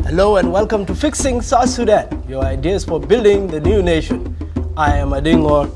Hello and welcome to Fixing South Sudan, your ideas for building the new nation. I am Adingor.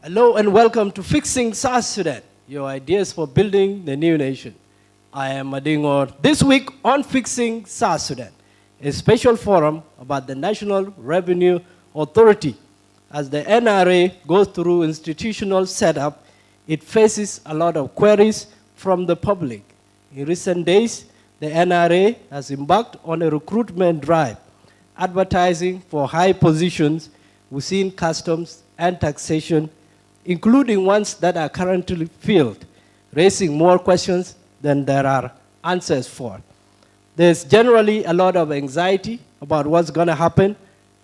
Hello and welcome to Fixing South Sudan, your ideas for building the new nation. I am Adingor. This week on Fixing South Sudan, a special forum about the National Revenue Authority. As the NRA goes through institutional setup, it faces a lot of queries from the public. In recent days, the NRA has embarked on a recruitment drive, advertising for high positions within customs and taxation, including ones that are currently filled, raising more questions than there are answers for. There's generally a lot of anxiety about what's going to happen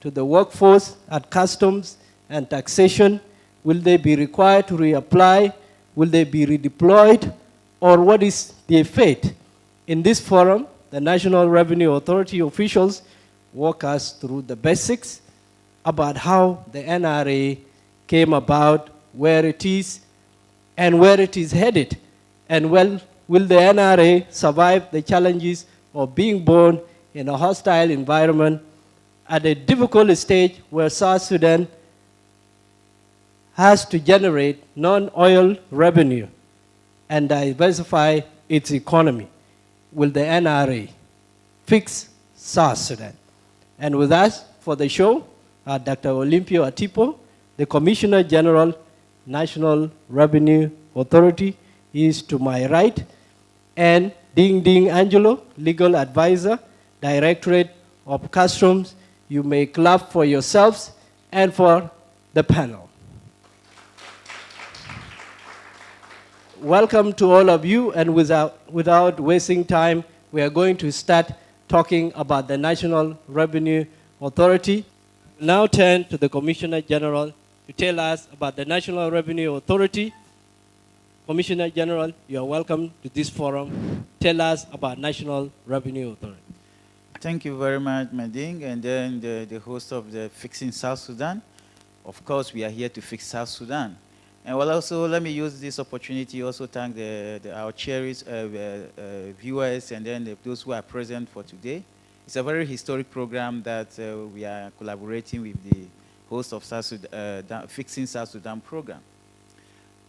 to the workforce at customs and taxation. Will they be required to reapply? Will they be redeployed? Or what is their fate? In this forum, the National Revenue Authority officials walk us through the basics about how the NRA came about, where it is, and where it is headed. And will the NRA survive the challenges of being born in a hostile environment at a difficult stage where South Sudan has to generate non-oil revenue and diversify its economy? Will the NRA fix South Sudan? And with us for the show are Dr. Olympio Attipoe, the Commissioner General, National Revenue Authority. He is to my right. And Ding Ding Angelo, Legal Advisor, Directorate of Customs. You may clap for yourselves and for the panel. Welcome to all of you, and without wasting time, we are going to start talking about the National Revenue Authority. Now turn to the Commissioner General to tell us about the National Revenue Authority. Commissioner General, you are welcome to this forum. Tell us about National Revenue Authority. Thank you very much, Mading, and then the host of the Fixing South Sudan. Of course, we are here to fix South Sudan. And well, also, let me use this opportunity also thank our cherished viewers and then those who are present for today. It's a very historic program that we are collaborating with the host of South Sudan, Fixing South Sudan program.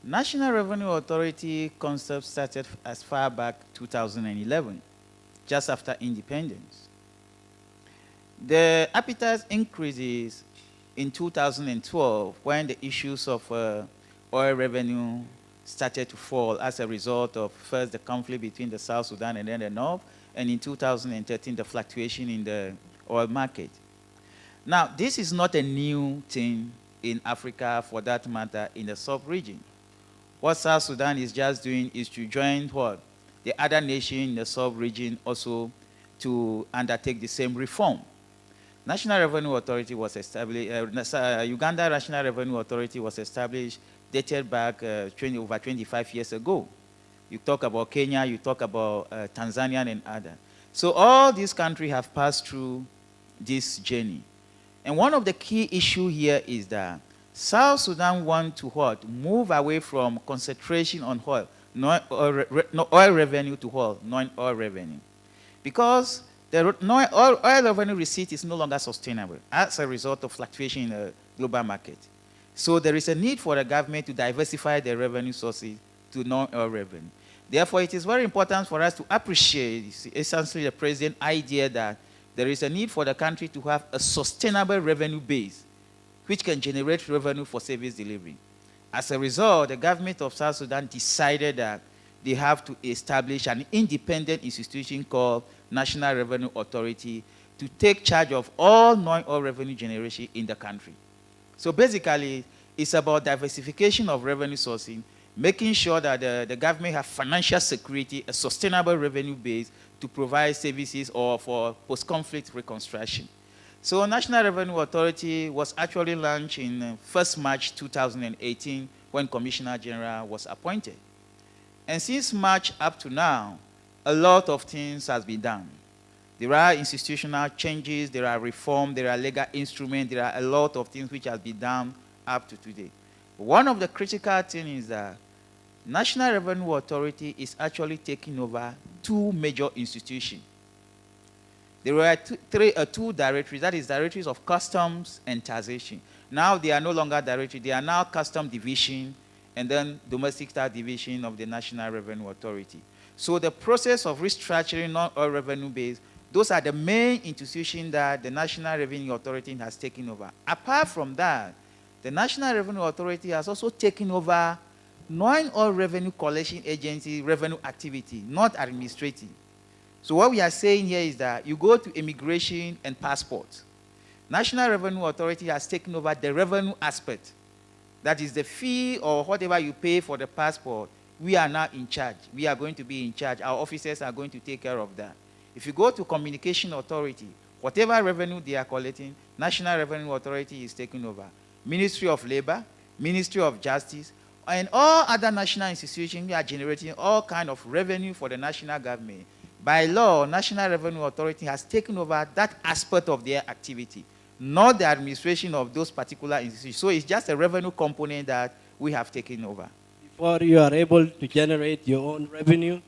National Revenue Authority concept started as far back 2011, just after independence. The appetite increases in 2012 when the issues of oil revenue started to fall as a result of first the conflict between the South Sudan and then the North, and in 2013 the fluctuation in the oil market. Now, this is not a new thing in Africa, for that matter, in the sub-region. What South Sudan is just doing is to join what? The other nation in the sub-region also to undertake the same reform. National Revenue Authority was established, Uganda National Revenue Authority was established, dated back over 25 years ago. You talk about Kenya, you talk about Tanzania and others. So all these countries have passed through this journey. And one of the key issues here is that South Sudan wants to what? Move away from concentration on oil, oil revenue to oil, non-oil revenue. Because the oil revenue receipt is no longer sustainable as a result of fluctuation in the global market. So there is a need for the government to diversify their revenue sources to non-oil revenue. Therefore, it is very important for us to appreciate essentially the president's idea that there is a need for the country to have a sustainable revenue base which can generate revenue for service delivery. As a result, the government of South Sudan decided that they have to establish an independent institution called National Revenue Authority to take charge of all non-oil revenue generation in the country. So basically, it's about diversification of revenue sourcing, making sure that the government has financial security, a sustainable revenue base to provide services or for post-conflict reconstruction. So National Revenue Authority was actually launched in 1st March 2018 when Commissioner General was appointed. And since March up to now, a lot of things has been done. There are institutional changes, there are reforms, there are legal instruments, there are a lot of things which have been done up to today. One of the critical things is that National Revenue Authority is actually taking over 2 major institutions. There were two directories, that is directories of customs and taxation. Now they are no longer directory, they are now custom division and then domestic tax division of the National Revenue Authority. So the process of restructuring non-oil revenue base, those are the main institutions that the National Revenue Authority has taken over. Apart from that, the National Revenue Authority has also taken over non-oil revenue collection agency revenue activity, not administrative. So what we are saying here is that you go to immigration and passport. National Revenue Authority has taken over the revenue aspect. That is the fee or whatever you pay for the passport. We are now in charge. We are going to be in charge. Our officers are going to take care of that. If you go to Communication Authority, whatever revenue they are collecting, National Revenue Authority is taking over. Ministry of Labor, Ministry of Justice, and all other national institutions are generating all kinds of revenue for the national government. By law, National Revenue Authority has taken over that aspect of their activity, not the administration of those particular institutions. So it's just a revenue component that we have taken over. Before you are able to generate your own revenue,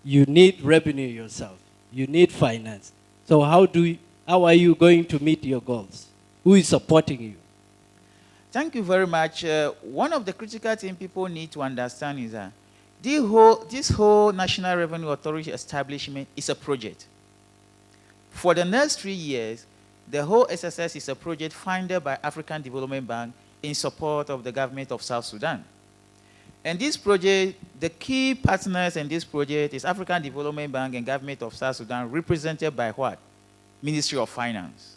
you need revenue yourself. You need finance. So how are you going to meet your goals? Who is supporting you? Thank you very much. One of the critical things people need to understand is that this whole National Revenue Authority establishment is a project. For the next 3 years, the whole SSS is a project funded by African Development Bank in support of the government of South Sudan. And this project, the key partners in this project is African Development Bank and government of South Sudan, represented by what? Ministry of Finance.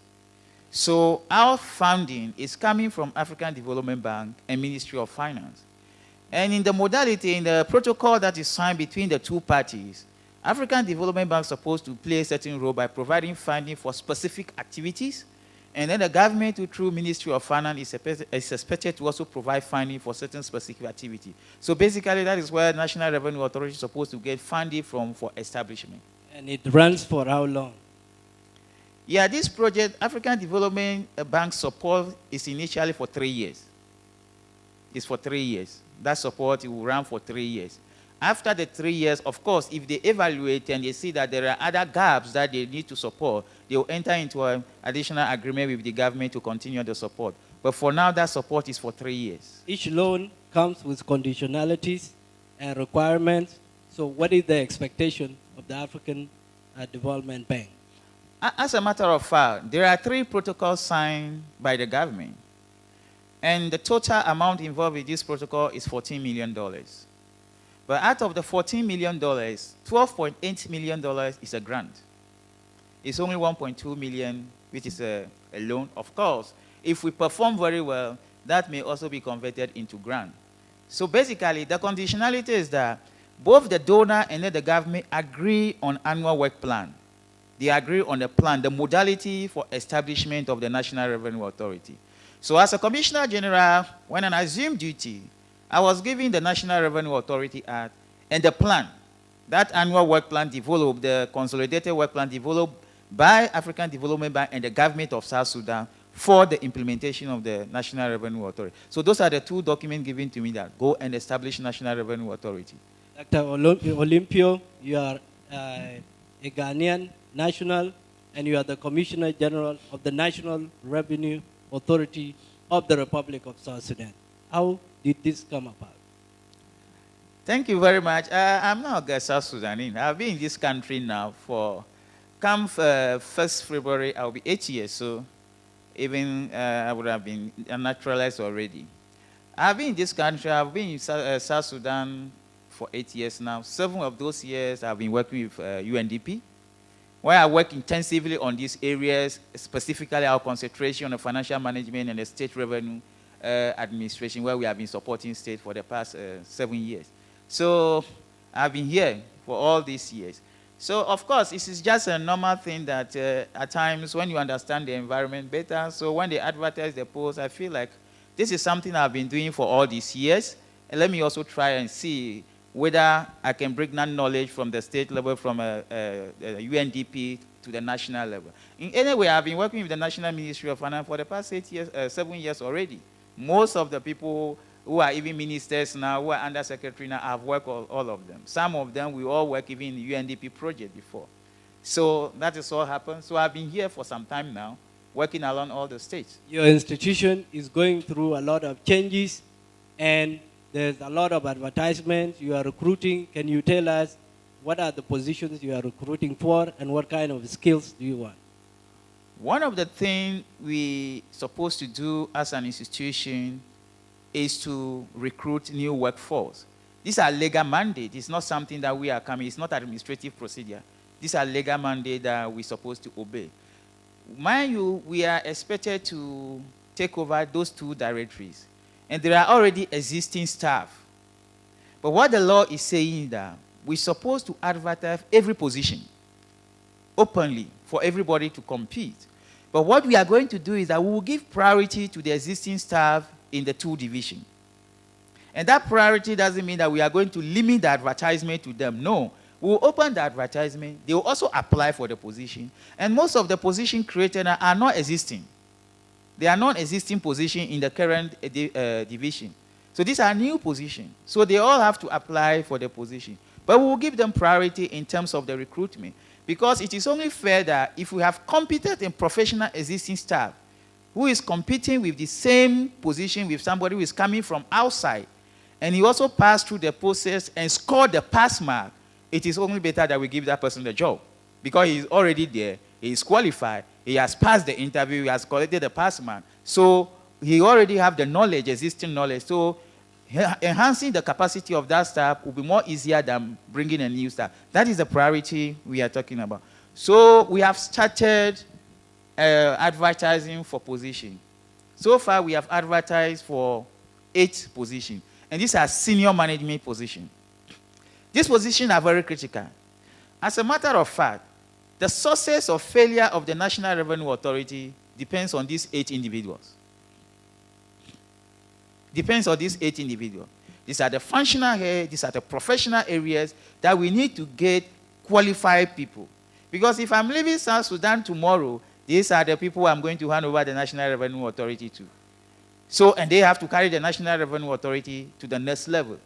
So our funding is coming from African Development Bank and Ministry of Finance. And in the modality, in the protocol that is signed between the 2 parties, African Development Bank is supposed to play a certain role by providing funding for specific activities, and then the government, through Ministry of Finance, is expected to also provide funding for certain specific activity. So basically, that is where National Revenue Authority is supposed to get funding from for establishment. And it runs for how long? Yeah, this project, African Development Bank support is initially for 3 years. It's for 3 years. That support will run for 3 years. After the 3 years, of course, if they evaluate and they see that there are other gaps that they need to support, they will enter into an additional agreement with the government to continue the support. But for now, that support is for 3 years. Each loan comes with conditionalities and requirements. So what is the expectation of the African Development Bank? As a matter of fact, there are 3 protocols signed by the government. And the total amount involved in this protocol is $14 million. But out of the $14 million, $12.8 million is a grant. It's only $1.2 million, which is a loan. Of course, if we perform very well, that may also be converted into grant. So basically, the conditionality is that both the donor and the government agree on annual work plan. They agree on the plan, the modality for establishment of the National Revenue Authority. So as a Commissioner General, when I assumed duty, I was given the National Revenue Authority Act and the plan, that annual work plan developed, the consolidated work plan developed by African Development Bank and the government of South Sudan for the implementation of the National Revenue Authority. So those are the 2 documents given to me that go and establish National Revenue Authority. Dr. Olympio, you are a Ghanaian national, and you are the Commissioner General of the National Revenue Authority of the Republic of South Sudan. How did this come about? Thank you very much. I'm not a South Sudanese. I've been in this country now for, come 1st February, I'll be 8 years, so even I would have been naturalized already. I've been in this country, I've been in South Sudan for 8 years now. 7 of those years I've been working with UNDP, where I work intensively on these areas, specifically our concentration on financial management and the state revenue administration, where we have been supporting state for the past 7 years. So I've been here for all these years. So of course, this is just a normal thing that at times when you understand the environment better, so when they advertise the post, I feel like this is something I've been doing for all these years. And let me also try and see whether I can bring that knowledge from the state level, from UNDP to the national level. In any way, I've been working with the National Ministry of Finance for the past 7 years already. Most of the people who are even ministers now, who are under secretary now, I've worked all of them. Some of them, we all work even in the UNDP project before. So that is all happened. So I've been here for some time now, working along all the states. Your institution is going through a lot of changes, and there's a lot of advertisements. You are recruiting. Can you tell us what are the positions you are recruiting for, and what kind of skills do you want? One of the things we're supposed to do as an institution is to recruit new workforce. These are legal mandates. It's not something that we are coming. It's not administrative procedure. These are legal mandates that we're supposed to obey. Mind you, we are expected to take over those 2 directories. And there are already existing staff. But what the law is saying is that we're supposed to advertise every position openly for everybody to compete. But what we are going to do is that we will give priority to the existing staff in the 2 divisions. And that priority doesn't mean that we are going to limit the advertisement to them. No. We will open the advertisement. They will also apply for the position. And most of the positions created are not existing. They are non-existing positions in the current division. So these are new positions. So they all have to apply for the position. But we will give them priority in terms of the recruitment. Because it is only fair that if we have competent and professional existing staff who is competing with the same position with somebody who is coming from outside, and he also passed through the process and scored the pass mark, it is only better that we give that person the job. Because he is already there, he is qualified, he has passed the interview, he has collected the pass mark. So he already have the knowledge, existing knowledge. So enhancing the capacity of that staff will be more easier than bringing a new staff. That is the priority we are talking about. So we have started advertising for position. So far, we have advertised for 8 positions. And these are senior management positions. These positions are very critical. As a matter of fact, the sources of failure of the National Revenue Authority depends on these 8 individuals. Depends on these 8 individuals. These are the functional heads, these are the professional areas that we need to get qualified people. Because if I'm leaving South Sudan tomorrow, these are the people I'm going to hand over the National Revenue Authority to. So, and they have to carry the National Revenue Authority to the next level.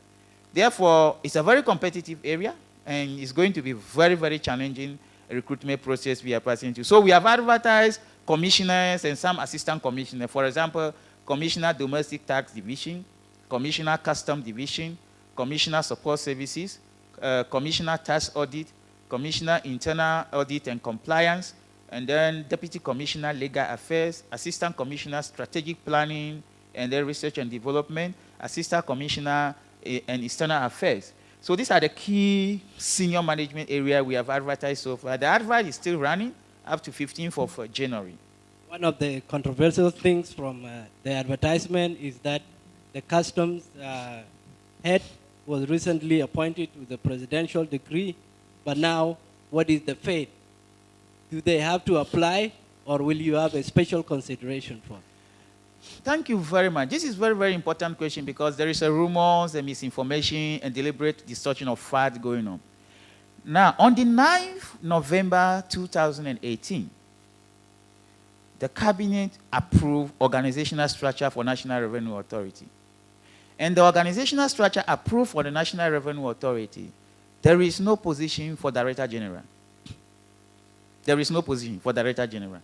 Therefore, it's a very competitive area, and it's going to be very, very challenging recruitment process we are passing through. So we have advertised commissioners and some assistant commissioners. For example, Commissioner Domestic Tax Division, Commissioner Custom Division, Commissioner Support Services, Commissioner Tax Audit, Commissioner Internal Audit and Compliance, and then Deputy Commissioner Legal Affairs, Assistant Commissioner Strategic Planning and then Research and Development, Assistant Commissioner and External Affairs. So these are the key senior management area we have advertised so far. The advert is still running up to 15th of January. One of the controversial things from the advertisement is that the customs head was recently appointed with the presidential decree, but now what is the fate? Do they have to apply, or will you have a special consideration for? Thank you very much. This is a very, very important question because there is a rumors, a misinformation, and deliberate distortion of fact going on. Now, on the 9th November 2018, the Cabinet approved organizational structure for National Revenue Authority. And the organizational structure approved for the National Revenue Authority, there is no position for Director General. There is no position for Director General.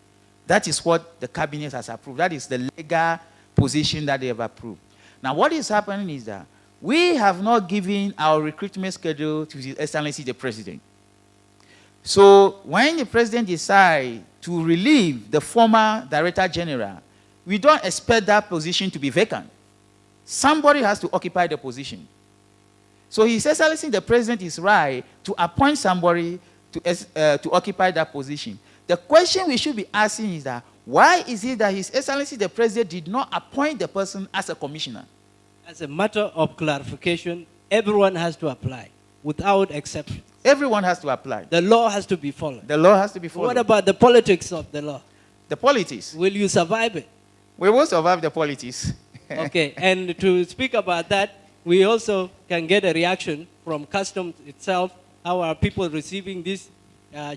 That is what the Cabinet has approved. That is the legal position that they have approved. Now, what is happening is that we have not given our recruitment schedule to His Excellency the President. So when the President decides to relieve the former Director General, we don't expect that position to be vacant. Somebody has to occupy the position. So His Excellency the President is right to appoint somebody to occupy that position. The question we should be asking is that, why is it that His Excellency the President did not appoint the person as a commissioner? As a matter of clarification, everyone has to apply without exception. Everyone has to apply. The law has to be followed. The law has to be followed. What about the politics of the law? The politics? Will you survive it? We will survive the politics. Okay, and to speak about that, we also can get a reaction from customs itself. How are people receiving these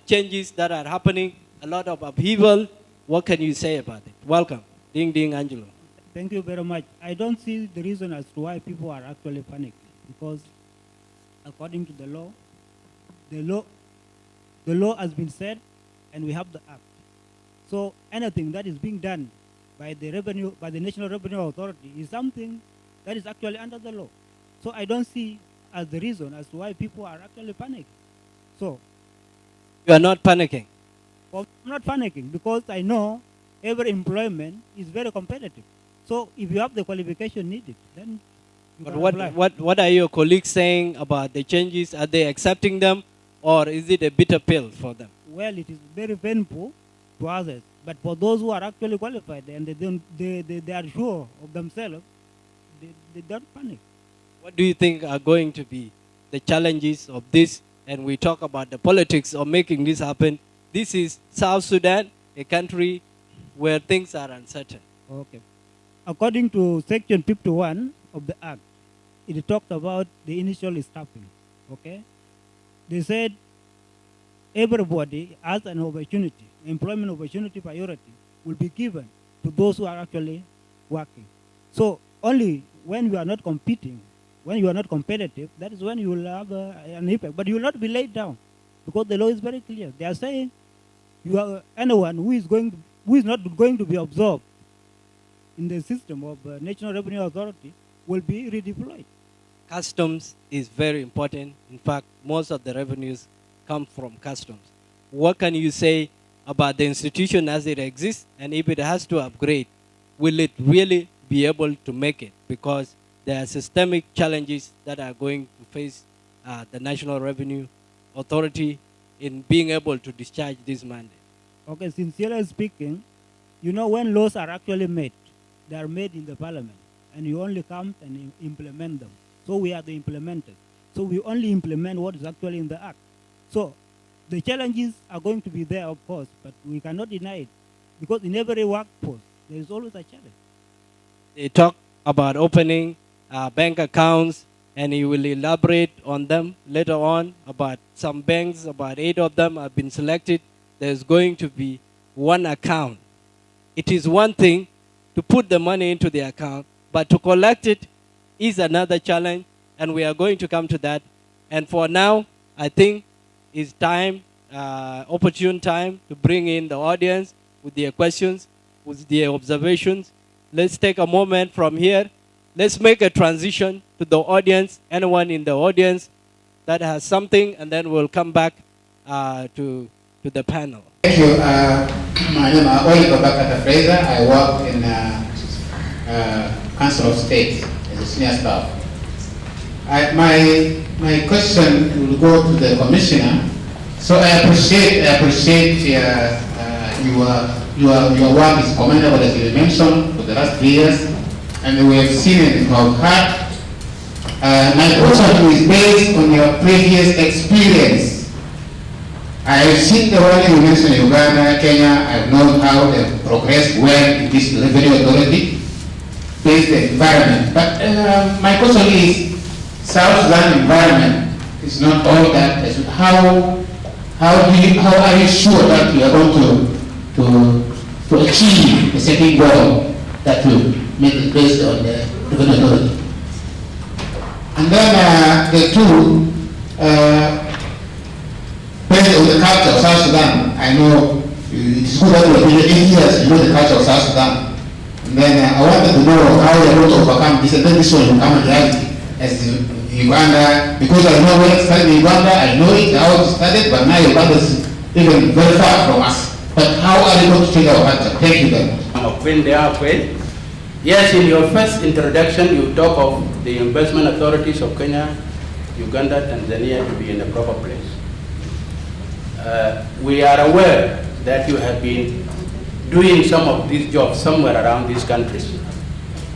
changes that are happening? A lot of upheaval. What can you say about it? Welcome. Ding Ding Angelo. Thank you very much. I don't see the reason as to why people are actually panicking, because according to the law has been set, and we have the act. So anything that is being done by the National Revenue Authority is something that is actually under the law. So I don't see as the reason as to why people are actually panicking. So you are not panicking? well, I'm not panicking, because I know every employment is very competitive. So if you have the qualification needed, then you But can apply. what are your colleagues saying about the changes? Are they accepting them, or is it a bitter pill for them? Well, it is very painful to others, but for those who are actually qualified and they are sure of themselves, they don't panic. What do you think are going to be the challenges of this? And we talk about the politics of making this happen. This is South Sudan, a country where things are uncertain. Okay. According to Section 51 of the Act, it talked about the initial staffing. Okay. They said everybody has an opportunity, employment opportunity priority will be given to those who are actually working. So only when you are not competing, when you are not competitive, that is when you will have an impact. But you will not be laid down, because the law is very clear. They are saying you are anyone who is not going to be absorbed in the system of National Revenue Authority will be redeployed. Customs is very important. In fact, most of the revenues come from customs. What can you say about the institution as it exists, and if it has to upgrade, will it really be able to make it? Because there are systemic challenges that are going to face the National Revenue Authority in being able to discharge this mandate. Okay, sincerely speaking, you know, when laws are actually made, they are made in the parliament, and you only come and implement them. So we are the implementers. So we only implement what is actually in the act. So the challenges are going to be there, of course, but we cannot deny it, because in every workforce, there is always a challenge. They talk about opening bank accounts, and he will elaborate on them later on. About some banks, about 8 of them have been selected. There's going to be one account. It is one thing to put the money into the account, but to collect it is another challenge, and we are going to come to that. And for now, I think it's time, opportune time, to bring in the audience with their questions, with their observations. Let's take a moment from here. Let's make a transition to the audience. Anyone in the audience that has something, and then we'll come back to the panel. Thank you. My name is Olympio Attipoe. I work in Council of State as a senior staff. My question will go to the commissioner. So I appreciate your work is commendable, as you mentioned, for the last 3 years, and we have seen it in our heart. My question is based on your previous experience. I have seen the one you mentioned, Uganda, Kenya. I have known how they progressed well in this revenue authority-based environment. But my question is, South Sudan environment is not all that. How are you sure that you are going to achieve the second goal that will make it based on the revenue authority? And then the two, based on the culture of South Sudan, I know it's good that you have been 8 years, you know the culture of South Sudan. And then I wanted to know how you are going to overcome this, and then this one will become a reality. as Uganda, because I know where it started in Uganda, I know it, how it started, but now Uganda is even very far from us. But how are you going to change our culture? Thank you very much. Yes, in your first introduction, you talk of the investment authorities of Kenya, Uganda, Tanzania to be in a proper place. We are aware that you have been doing some of these jobs somewhere around these countries.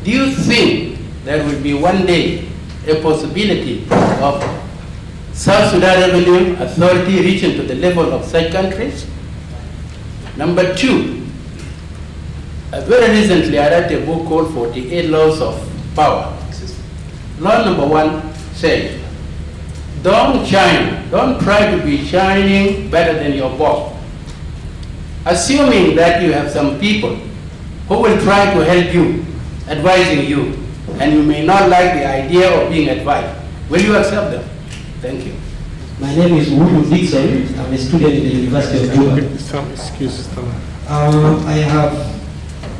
Do you think there will be one day a possibility of South Sudan Revenue Authority reaching to the level of such countries? Number two, very recently I read a book called 48 Laws of Power. Law number 1 says, don't shine, don't try to be shining better than your boss. Assuming that you have some people who will try to help you, advising you, and you may not like the idea of being advised. Will you accept them? Thank you. My name is Wulu Dixon. I'm a student in the University of Juba. Some excuses. I have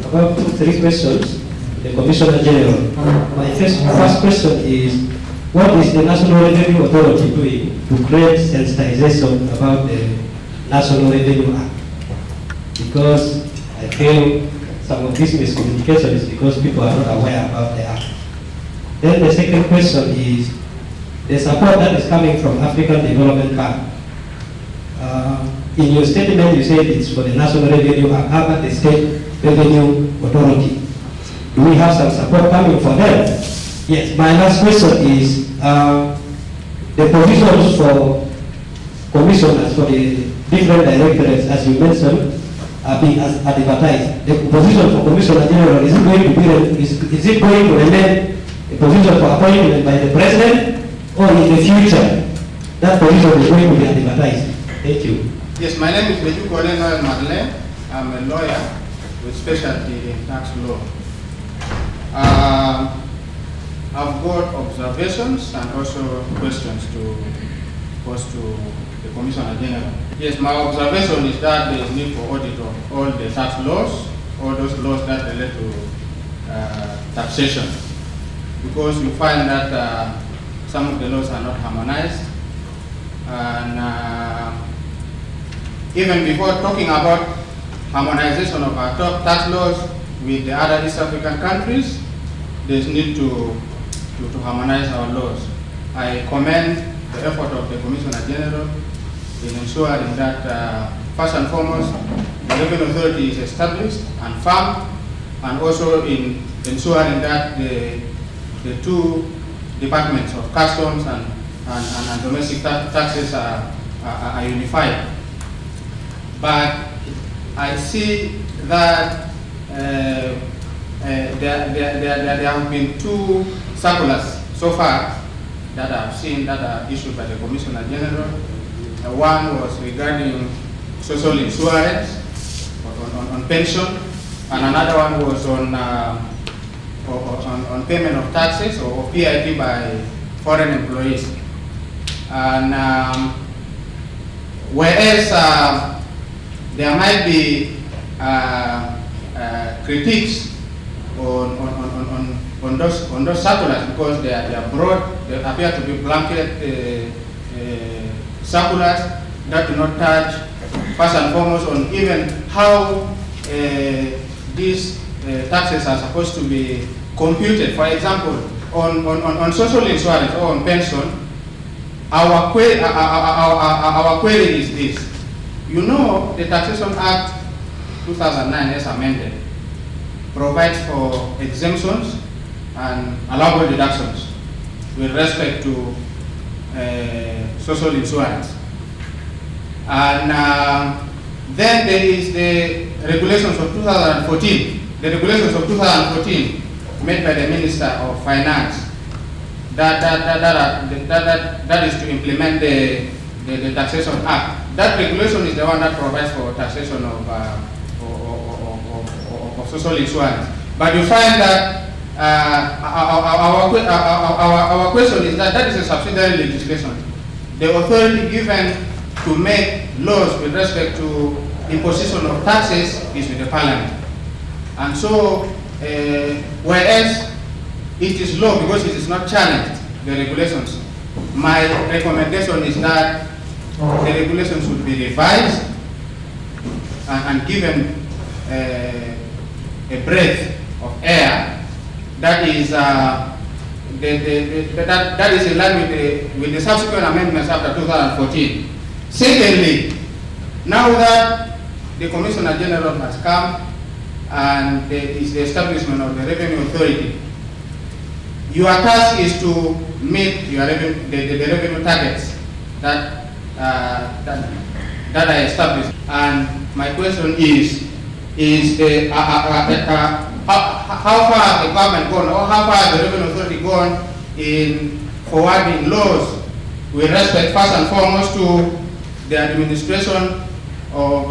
about 3 questions to the Commissioner General. My first question is, what is the National Revenue Authority doing to create sensitization about the National Revenue Act? Because I feel some of this miscommunication is because people are not aware about the act. Then the second question is, the support that is coming from African Development Bank. In your statement, you said it's for the National Revenue Act. How about the State Revenue Authority? Do we have some support coming for them? Yes. My last question is, the provisions for commissioners for the different directorates, as you mentioned, are being advertised. The position for Commissioner General, is it going to remain a position for appointment by the President, or in the future, that position is going to be advertised? Thank you. Yes, my name is Leju Koleno Madeleine. I'm a lawyer with specialty in tax law. I've got observations and also questions to pose to the Commissioner General. Yes, my observation is that there is need for audit of all the tax laws, all those laws that relate to taxation, because you find that some of the laws are not harmonized, and even before talking about harmonization of our top tax laws with the other East African countries, there's need to harmonize our laws. I commend the effort of the Commissioner General in ensuring that first and foremost, the Revenue Authority is established and firm, and also in ensuring that the 2 departments of customs and domestic taxes are unified. But I see that there have been 2 circulars so far that I've seen that are issued by the Commissioner General. One was regarding social insurance on pension, and another one was on payment of taxes or PIT by foreign employees. And whereas there might be critiques on those circulars because they are broad, they appear to be blanket circulars that do not touch first and foremost on even how these taxes are supposed to be computed. For example, on social insurance or on pension, our query is this. You know, the Taxation Act 2009 as amended provides for exemptions and allowable deductions with respect to social insurance. And then there is the regulations of 2014. The regulations of 2014 made by the Minister of Finance that is to implement the Taxation Act. That regulation is the one that provides for taxation of social insurance. But you find that our question is that is a subsidiary legislation. The authority given to make laws with respect to imposition of taxes is with the Parliament. And so, whereas it is law because it is not challenged, the regulations. My recommendation is that the regulations should be revised and given a breath of air that is that is in line with the subsequent amendments after 2014. Secondly, now that the Commissioner General has come and there is the establishment of the Revenue Authority, your task is to meet your the revenue targets that are established. And my question is how far has the government gone, or how far has the Revenue Authority gone in forwarding laws with respect first and foremost to the administration of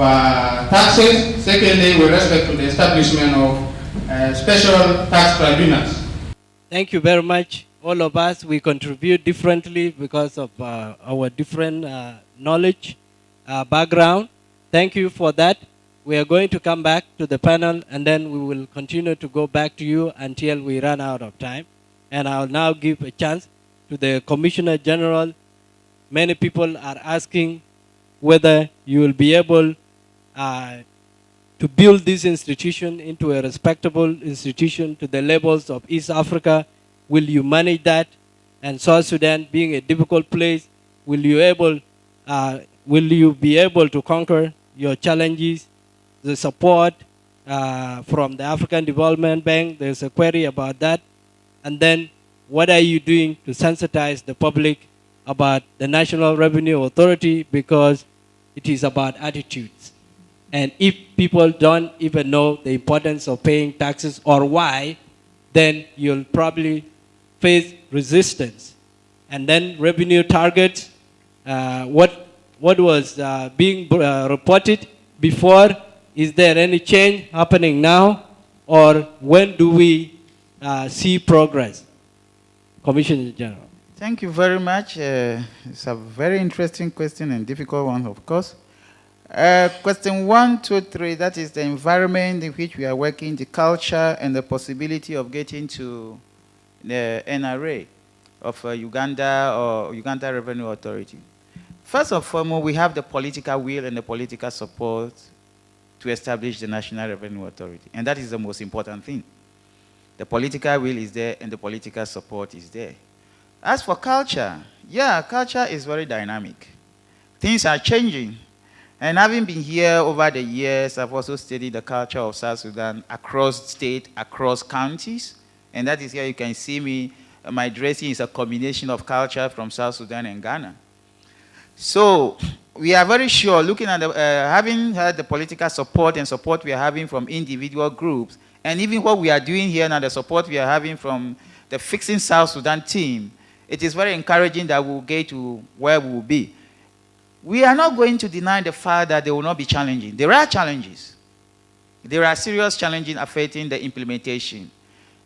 taxes, secondly with respect to the establishment of special tax tribunals? Thank you very much. All of us, we contribute differently because of our different knowledge, background. Thank you for that. We are going to come back to the panel, and then we will continue to go back to you until we run out of time. And I'll now give a chance to the Commissioner General. Many people are asking whether you will be able to build this institution into a respectable institution to the levels of East Africa. Will you manage that? And South Sudan being a difficult place, will you be able to conquer your challenges? The support from the African Development Bank, there's a query about that. And then what are you doing to sensitize the public about the National Revenue Authority, because it is about attitudes. And if people don't even know the importance of paying taxes or why, then you'll probably face resistance. And then revenue targets, what was being reported before, is there any change happening now, or when do we see progress? Commissioner General. Thank you very much. It's a very interesting question and difficult one, of course. Question 1, 2, 3, that is the environment in which we are working, the culture, and the possibility of getting to the NRA of Uganda or Uganda Revenue Authority. First of all, we have the political will and the political support to establish the National Revenue Authority, and that is the most important thing. The political will is there and the political support is there. As for culture, yeah, culture is very dynamic. Things are changing. And having been here over the years, I've also studied the culture of South Sudan across state, across counties. And that is here you can see me. My dressing is a combination of culture from South Sudan and Ghana. So we are very sure, looking at having had the political support and support we are having from individual groups, and even what we are doing here now, the support we are having from the Fixing South Sudan team, it is very encouraging that we will get to where we will be. We are not going to deny the fact that there will not be challenging. There are challenges. There are serious challenges affecting the implementation.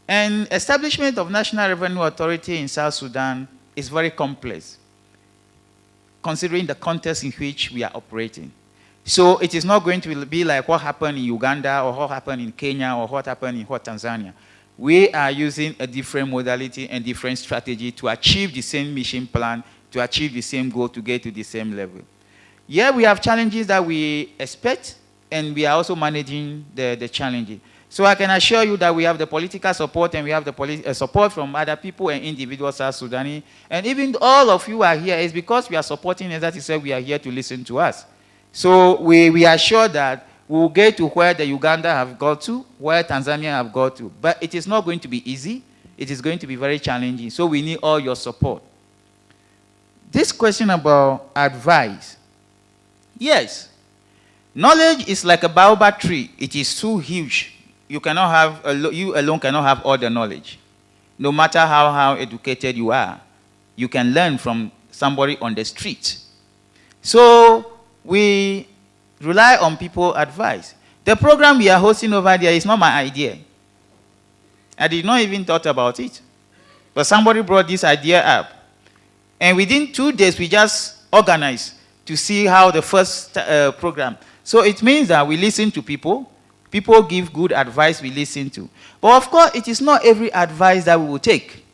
And establishment of National Revenue Authority in South Sudan is very complex, considering the context in which we are operating. So it is not going to be like what happened in Uganda or what happened in Kenya or what happened in Tanzania. We are using a different modality and different strategy to achieve the same mission plan, to achieve the same goal, to get to the same level. Yeah, we have challenges that we expect, and we are also managing the challenges. So I can assure you that we have the political support, and we have the support from other people and individuals South Sudanese. And even all of you are here is because we are supporting us. That is why we are here to listen to us. So we are sure that we will get to where the Uganda have got to, where Tanzania have got to. But it is not going to be easy. It is going to be very challenging. So we need all your support. This question about advice. Yes. Knowledge is like a baobab tree. It is too huge. You alone cannot have all the knowledge. No matter how educated you are, you can learn from somebody on the street. So we rely on people's advice. The program we are hosting over there is not my idea. I did not even thought about it. But somebody brought this idea up. And within 2 days, we just organized to see how the first program. So it means that we listen to people. People give good advice, we listen to. But of course, it is not every advice that we will take.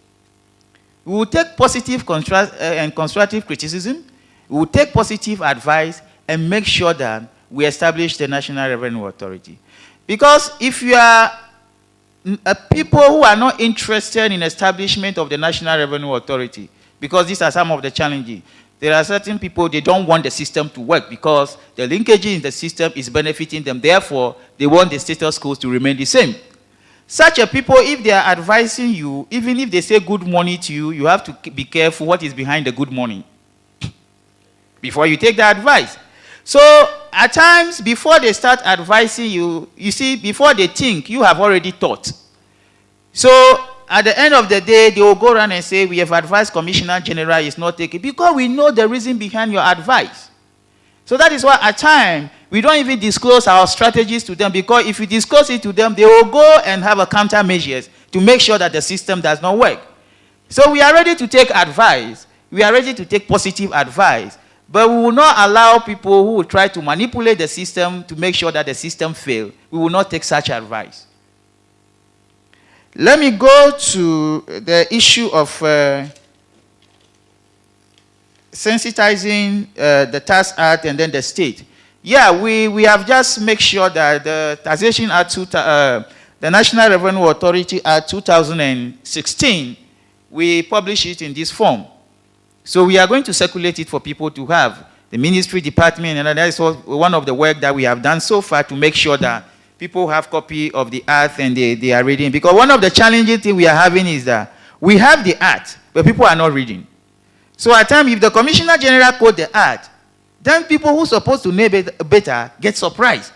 We will take positive and constructive criticism. We will take positive advice and make sure that we establish the National Revenue Authority. Because if you are people who are not interested in establishment of the National Revenue Authority, because these are some of the challenges, there are certain people, they don't want the system to work because the linkage in the system is benefiting them. Therefore, they want the status quo to remain the same. Such a people, if they are advising you, even if they say good morning to you, you have to be careful what is behind the good morning before you take the advice. So, at times, before they start advising you, you see, before they think, you have already thought. So, at the end of the day, they will go around and say, we have advised Commissioner General is not taking, because we know the reason behind your advice. So that is why at times, we don't even disclose our strategies to them, because if you disclose it to them, they will go and have a countermeasures to make sure that the system does not work. So we are ready to take advice. We are ready to take positive advice. But we will not allow people who will try to manipulate the system to make sure that the system fails. We will not take such advice. Let me go to the issue of sensitizing the Tax Act and then the state. Yeah, we have just made sure that the Taxation Act, the National Revenue Authority Act 2016, we publish it in this form. So we are going to circulate it for people to have. The ministry, department, and that is one of the work that we have done so far to make sure that people have copy of the act and they are reading. Because one of the challenging things we are having is that we have the act, but people are not reading. So at times, if the Commissioner General quote the act, then people who are supposed to know better get surprised.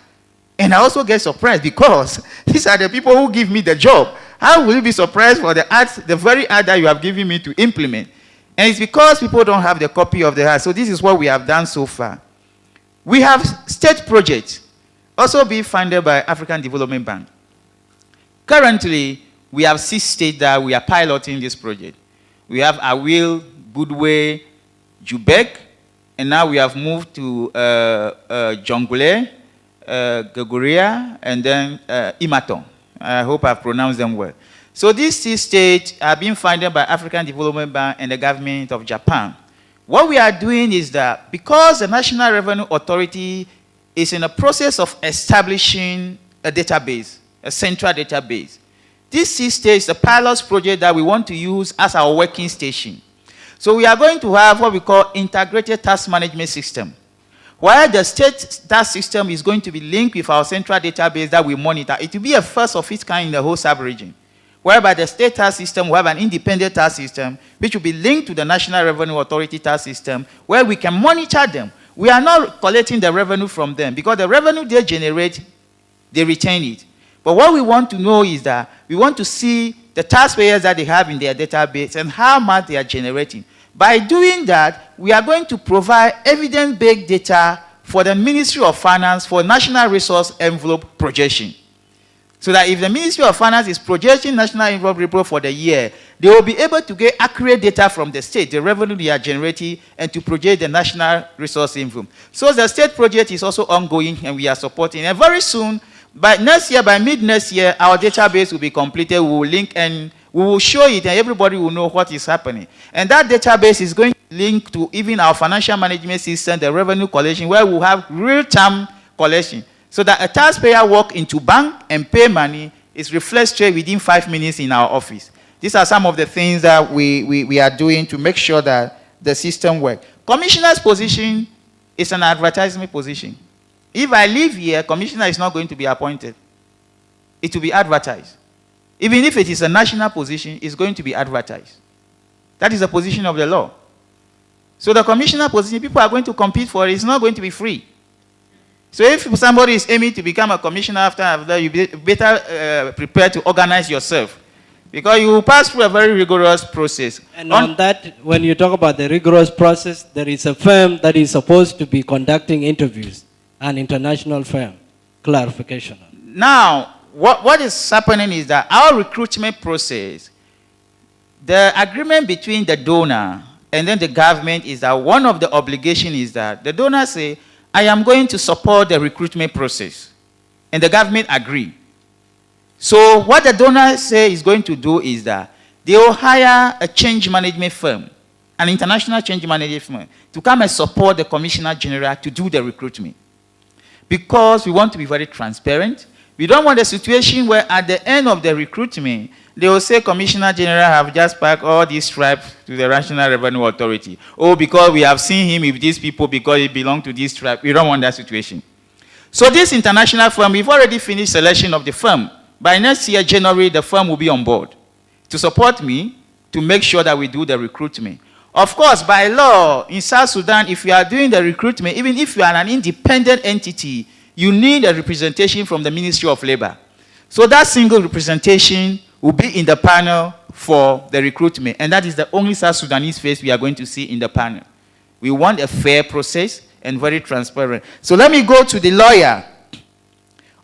And I also get surprised because these are the people who give me the job. How will you be surprised for the act, the very act that you have given me to implement? And it's because people don't have the copy of the act. So this is what we have done so far. We have state projects also being funded by African Development Bank. Currently, we have 6 states that we are piloting this project. We have Awil, Budwe, Jubek, and now we have moved to Jongule, Gogoria, and then Imaton. I hope I've pronounced them well. So these 6 states are being funded by African Development Bank and the government of Japan. What we are doing is that because the National Revenue Authority is in the process of establishing a database, a central database, these 6 states, the pilot project that we want to use as our working station. So we are going to have what we call integrated tax management system, where the state tax system is going to be linked with our central database that we monitor. It will be a first of its kind in the whole sub-region, whereby the state tax system will have an independent tax system, which will be linked to the National Revenue Authority tax system, where we can monitor them. We are not collecting the revenue from them, because the revenue they generate, they retain it. But what we want to know is that we want to see the taxpayers that they have in their database and how much they are generating. By doing that, we are going to provide evidence-based data for the Ministry of Finance for National Resource Envelope projection. So that if the Ministry of Finance is projecting National Envelope report for the year, they will be able to get accurate data from the state, the revenue they are generating, and to project the National Resource Envelope. So the state project is also ongoing, and we are supporting. And very soon, by next year, by mid-next year, our database will be completed. We will link and we will show it, and everybody will know what is happening. And that database is going to link to even our financial management system, the revenue collection, where we will have real-time collection. So that a taxpayer walk into bank and pay money is reflected straight within 5 minutes in our office. These are some of the things that we are doing to make sure that the system works. Commissioner's position is an advertisement position. If I leave here, commissioner is not going to be appointed. It will be advertised. Even if it is a national position, it's going to be advertised. That is the position of the law. So the commissioner position, people are going to compete for it. It's not going to be free. So if somebody is aiming to become a commissioner after you better prepare to organize yourself, because you will pass through a very rigorous process. And on that, when you talk about the rigorous process, there is a firm that is supposed to be conducting interviews, an international firm. Clarification. Now, what is happening is that our recruitment process, the agreement between the donor and then the government is that one of the obligations is that the donor say, I am going to support the recruitment process. And the government agree. So what the donor say is going to do is that they will hire a change management firm, an international change management firm, to come and support the Commissioner General to do the recruitment. Because we want to be very transparent. We don't want a situation where at the end of the recruitment, they will say Commissioner General have just packed all these tribes to the National Revenue Authority. Oh, because we have seen him with these people because he belongs to this tribe. We don't want that situation. So this international firm, we've already finished selection of the firm. By next year, January, the firm will be on board to support me to make sure that we do the recruitment. Of course, by law, in South Sudan, if you are doing the recruitment, even if you are an independent entity, you need a representation from the Ministry of Labor. So that single representation will be in the panel for the recruitment. And that is the only South Sudanese face we are going to see in the panel. We want a fair process and very transparent. So let me go to the lawyer.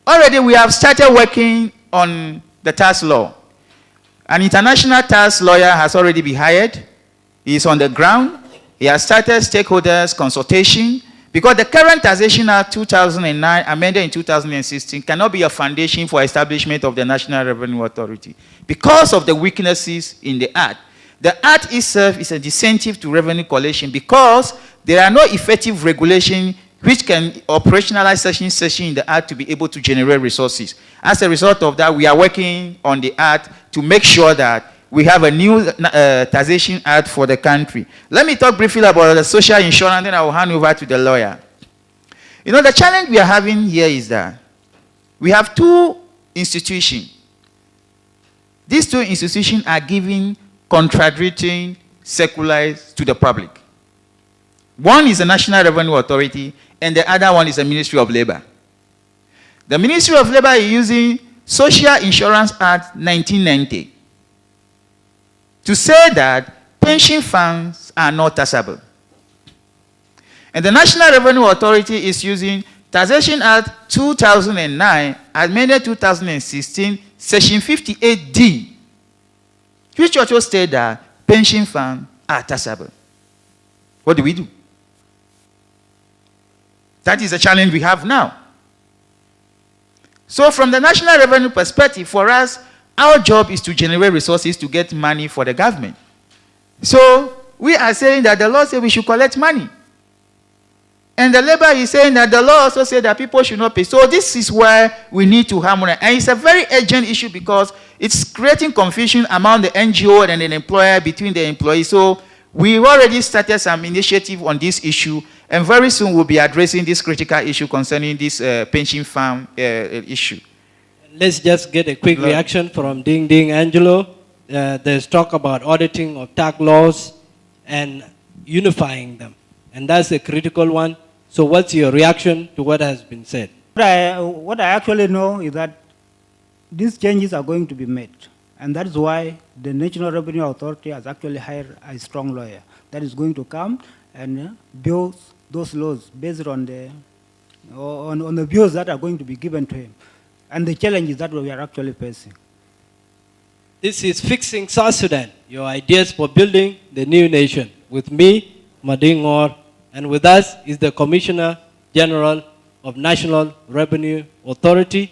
Already we have started working on the tax law. An international tax lawyer has already been hired. He is on the ground. He has started stakeholders consultation because the current Taxation Act 2009, amended in 2016, cannot be a foundation for establishment of the National Revenue Authority because of the weaknesses in the Act. The Act itself is a disincentive to revenue collection because there are no effective regulation which can operationalize such in the Act to be able to generate resources. As a result of that, we are working on the Act to make sure that we have a new taxation act for the country. Let me talk briefly about the social insurance, then I will hand over to the lawyer. You know, the challenge we are having here is that we have two institutions. These two institutions are giving contradicting circulars to the public. One is the National Revenue Authority, and the other one is the Ministry of Labor. The Ministry of Labor is using Social Insurance Act 1990 to say that pension funds are not taxable. And the National Revenue Authority is using Taxation Act 2009, amended 2016, Section 58D, which also state that pension funds are taxable. What do we do? That is the challenge we have now. So from the national revenue perspective, for us, our job is to generate resources to get money for the government. So we are saying that the law says we should collect money. And the labor is saying that the law also says that people should not pay. So this is where we need to harmonize. And it's a very urgent issue because it's creating confusion among the NGO and the employer between the employees. So we already started some initiative on this issue, and very soon we'll be addressing this critical issue concerning this pension fund issue. Let's just get a quick reaction from Ding Ding Angelo. There's talk about auditing of tax laws and unifying them. And that's a critical one. So what's your reaction to what has been said? What I actually know is that these changes are going to be made. And that is why the National Revenue Authority has actually hired a strong lawyer that is going to come and build those laws based on the views that are going to be given to him and the challenges that we are actually facing. This is Fixing South Sudan, your ideas for building the new nation. With me, Mading Or, and with us is the Commissioner General of National Revenue Authority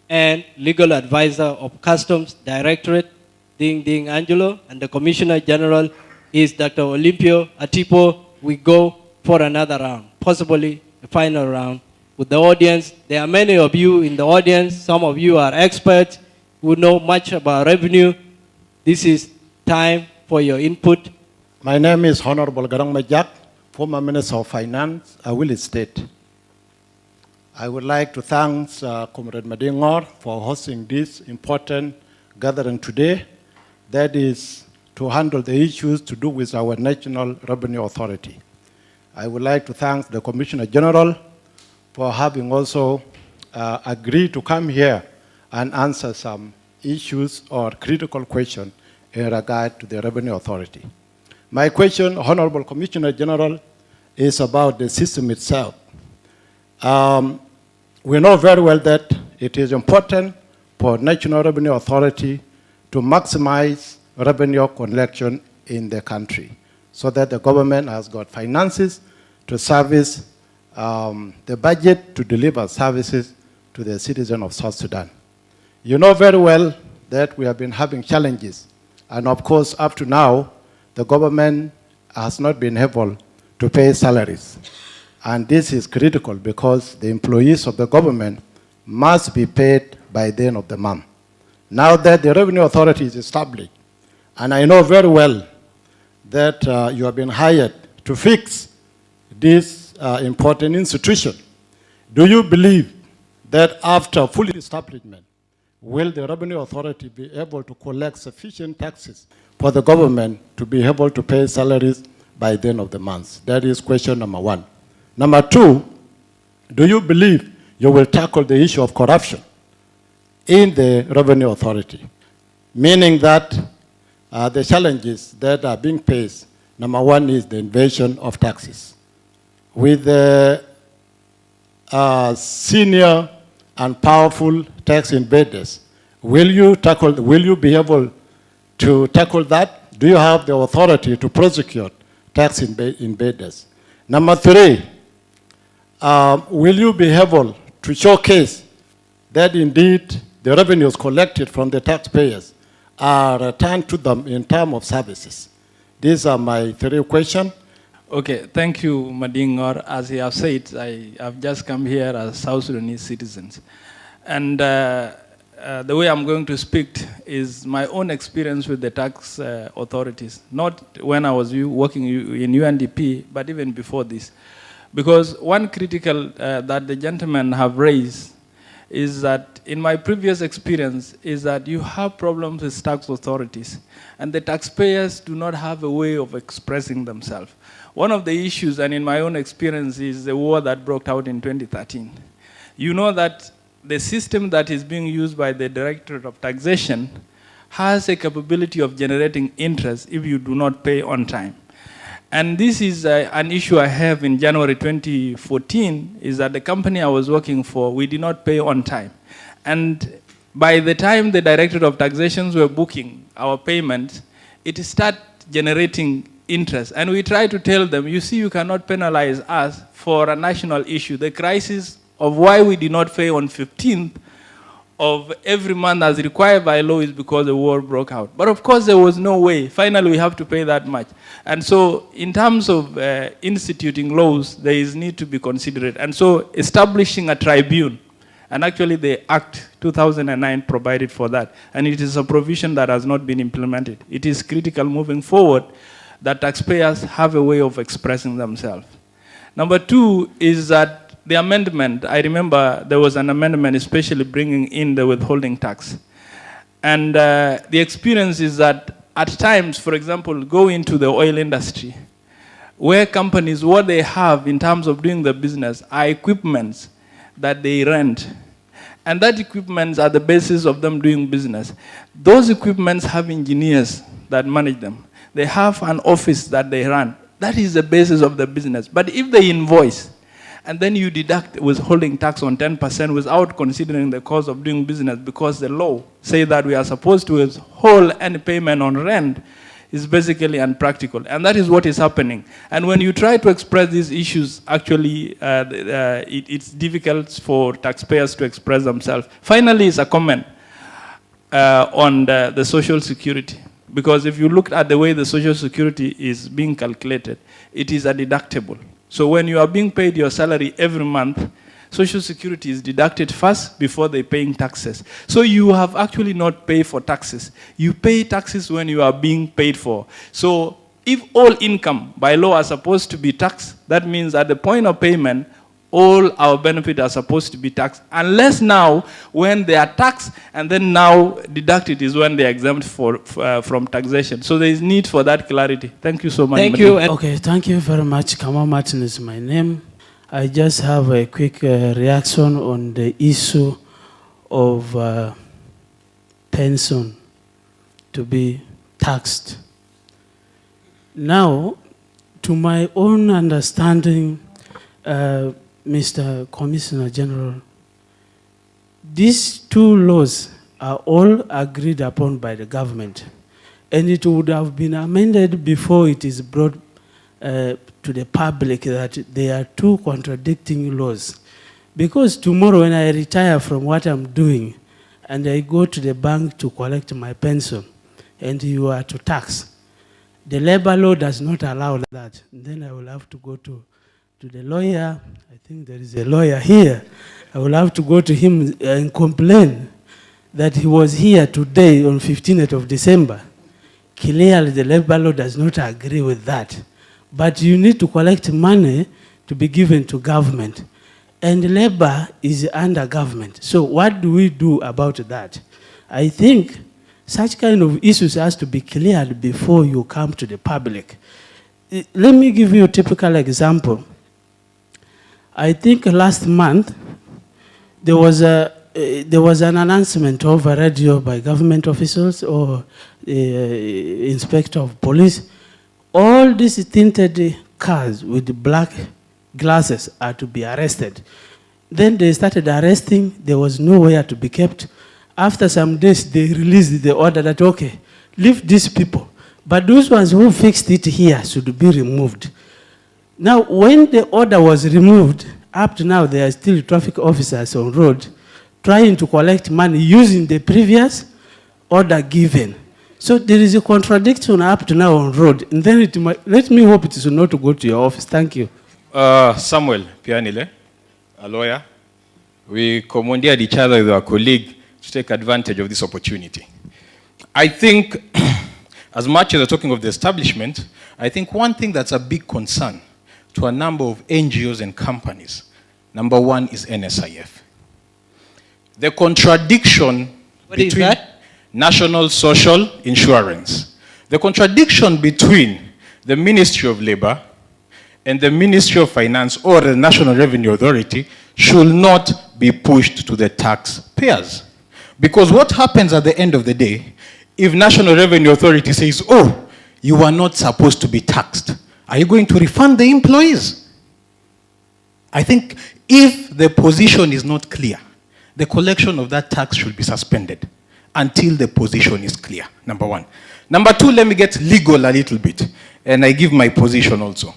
and Legal Advisor of Customs Directorate, Ding Ding Angelo, and the Commissioner General is Dr. Olympio Attipoe. We go for another round, possibly a final round with the audience. There are many of you in the audience. Some of you are experts who know much about revenue. This is time for your input. My name is Honorable Garang Majak, former Minister of Finance, Awili State. I would like to thank Comrade Madingor for hosting this important gathering today. That is to handle the issues to do with our National Revenue Authority. I would like to thank the Commissioner General for having also agreed to come here and answer some issues or critical questions in regard to the Revenue Authority. My question, Honorable Commissioner General, is about the system itself. We know very well that it is important for National Revenue Authority to maximize revenue collection in the country so that the government has got finances to service the budget to deliver services to the citizens of South Sudan. You know very well that we have been having challenges And of course, up to now, the government has not been able to pay salaries. And this is critical because the employees of the government must be paid by the end of the month. Now that the Revenue Authority is established, and I know very well that you have been hired to fix this important institution, do you believe that after full establishment, will the Revenue Authority be able to collect sufficient taxes for the government to be able to pay salaries by the end of the month? That is question number one. Number two, do you believe you will tackle the issue of corruption in the Revenue Authority? Meaning that the challenges that are being faced, number one is the invasion of taxes. With the senior and powerful tax invaders, will you be able to tackle that? Do you have the authority to prosecute tax invaders? Number three, will you be able to showcase that indeed the revenues collected from the taxpayers are returned to them in terms of services? These are my three questions. Okay, thank you, Madingor. As you have said, I have just come here as South Sudanese citizens. And the way I'm going to speak is my own experience with the tax authorities, not when I was working in UNDP, but even before this. Because one critical that the gentlemen have raised is that in my previous experience is that you have problems with tax authorities and the taxpayers do not have a way of expressing themselves. One of the issues, and in my own experience, is the war that broke out in 2013. You know that the system that is being used by the Directorate of Taxation has a capability of generating interest if you do not pay on time. And this is an issue I have in January 2014, is that the company I was working for, we did not pay on time. And by the time the Directorate of Taxations were booking our payments, it started generating interest. And we try to tell them, you see, you cannot penalize us for a national issue. The crisis of why we did not pay on 15th of every month as required by law is because the war broke out. But of course, there was no way. Finally, we have to pay that much. And so in terms of instituting laws, there is need to be considerate. And so establishing a tribune, and actually the Act 2009 provided for that. And it is a provision that has not been implemented. It is critical moving forward that taxpayers have a way of expressing themselves. Number two is that the amendment, I remember there was an amendment especially bringing in the withholding tax. And the experience is that at times, for example, go into the oil industry, where companies, what they have in terms of doing the business are equipments that they rent. And that equipments are the basis of them doing business. Those equipments have engineers that manage them. They have an office that they run. That is the basis of the business. But if they invoice, and then you deduct withholding tax on 10% without considering the cost of doing business, because the law says that we are supposed to withhold any payment on rent, is basically unpractical. And that is what is happening. And when you try to express these issues, actually, it's difficult for taxpayers to express themselves. Finally, it's a comment on the Social Security. Because if you look at the way the Social Security is being calculated, it is a deductible. So when you are being paid your salary every month, Social Security is deducted first before they paying taxes. So you have actually not paid for taxes. You pay taxes when you are being paid for. So if all income by law are supposed to be taxed, that means at the point of payment, all our benefits are supposed to be taxed. Unless now, when they are taxed and then now deducted is when they are exempt from taxation. So there is need for that clarity. Thank you so much. Thank you. Okay, thank you very much. Kamal Martin is my name. I just have a quick reaction on the issue of pension to be taxed. Now, to my own understanding, Mr. Commissioner General, these two laws are all agreed upon by the government, and it would have been amended before it is brought to the public that they are two contradicting laws. Because tomorrow when I retire from what I'm doing and I go to the bank to collect my pension, and you are to tax. The labor law does not allow that. And then I will have to go to the lawyer. I think there is a lawyer here. I will have to go to him and complain that he was here today on 15th of December. Clearly, the labor law does not agree with that. But you need to collect money to be given to government. And labor is under government. So what do we do about that? I think such kind of issues has to be cleared before you come to the public. Let me give you a typical example. I think last month, there was an announcement over radio by government officials or inspector of police. All these tinted cars with black glasses are to be arrested. Then they started arresting. There was nowhere to be kept. After some days, they released the order that, okay, leave these people. But those ones who fixed it here should be removed. Now, when the order was removed, up to now, there are still traffic officers on road trying to collect money using the previous order given. So there is a contradiction up to now on road. And then let me hope it is not to go to your office. Thank you. Samuel Pianile, a lawyer. We commandeered each other with our colleague to take advantage of this opportunity. I think, as much as we're talking of the establishment, I think one thing that's a big concern to a number of NGOs and companies, number one is NSIF. The contradiction between National Social Insurance, the contradiction between the Ministry of Labor and the Ministry of Finance or the National Revenue Authority should not be pushed to the taxpayers. Because what happens at the end of the day, if National Revenue Authority says, oh, you are not supposed to be taxed, are you going to refund the employees? I think if the position is not clear, the collection of that tax should be suspended until the position is clear, number one. Number two, let me get legal a little bit, and I give my position also.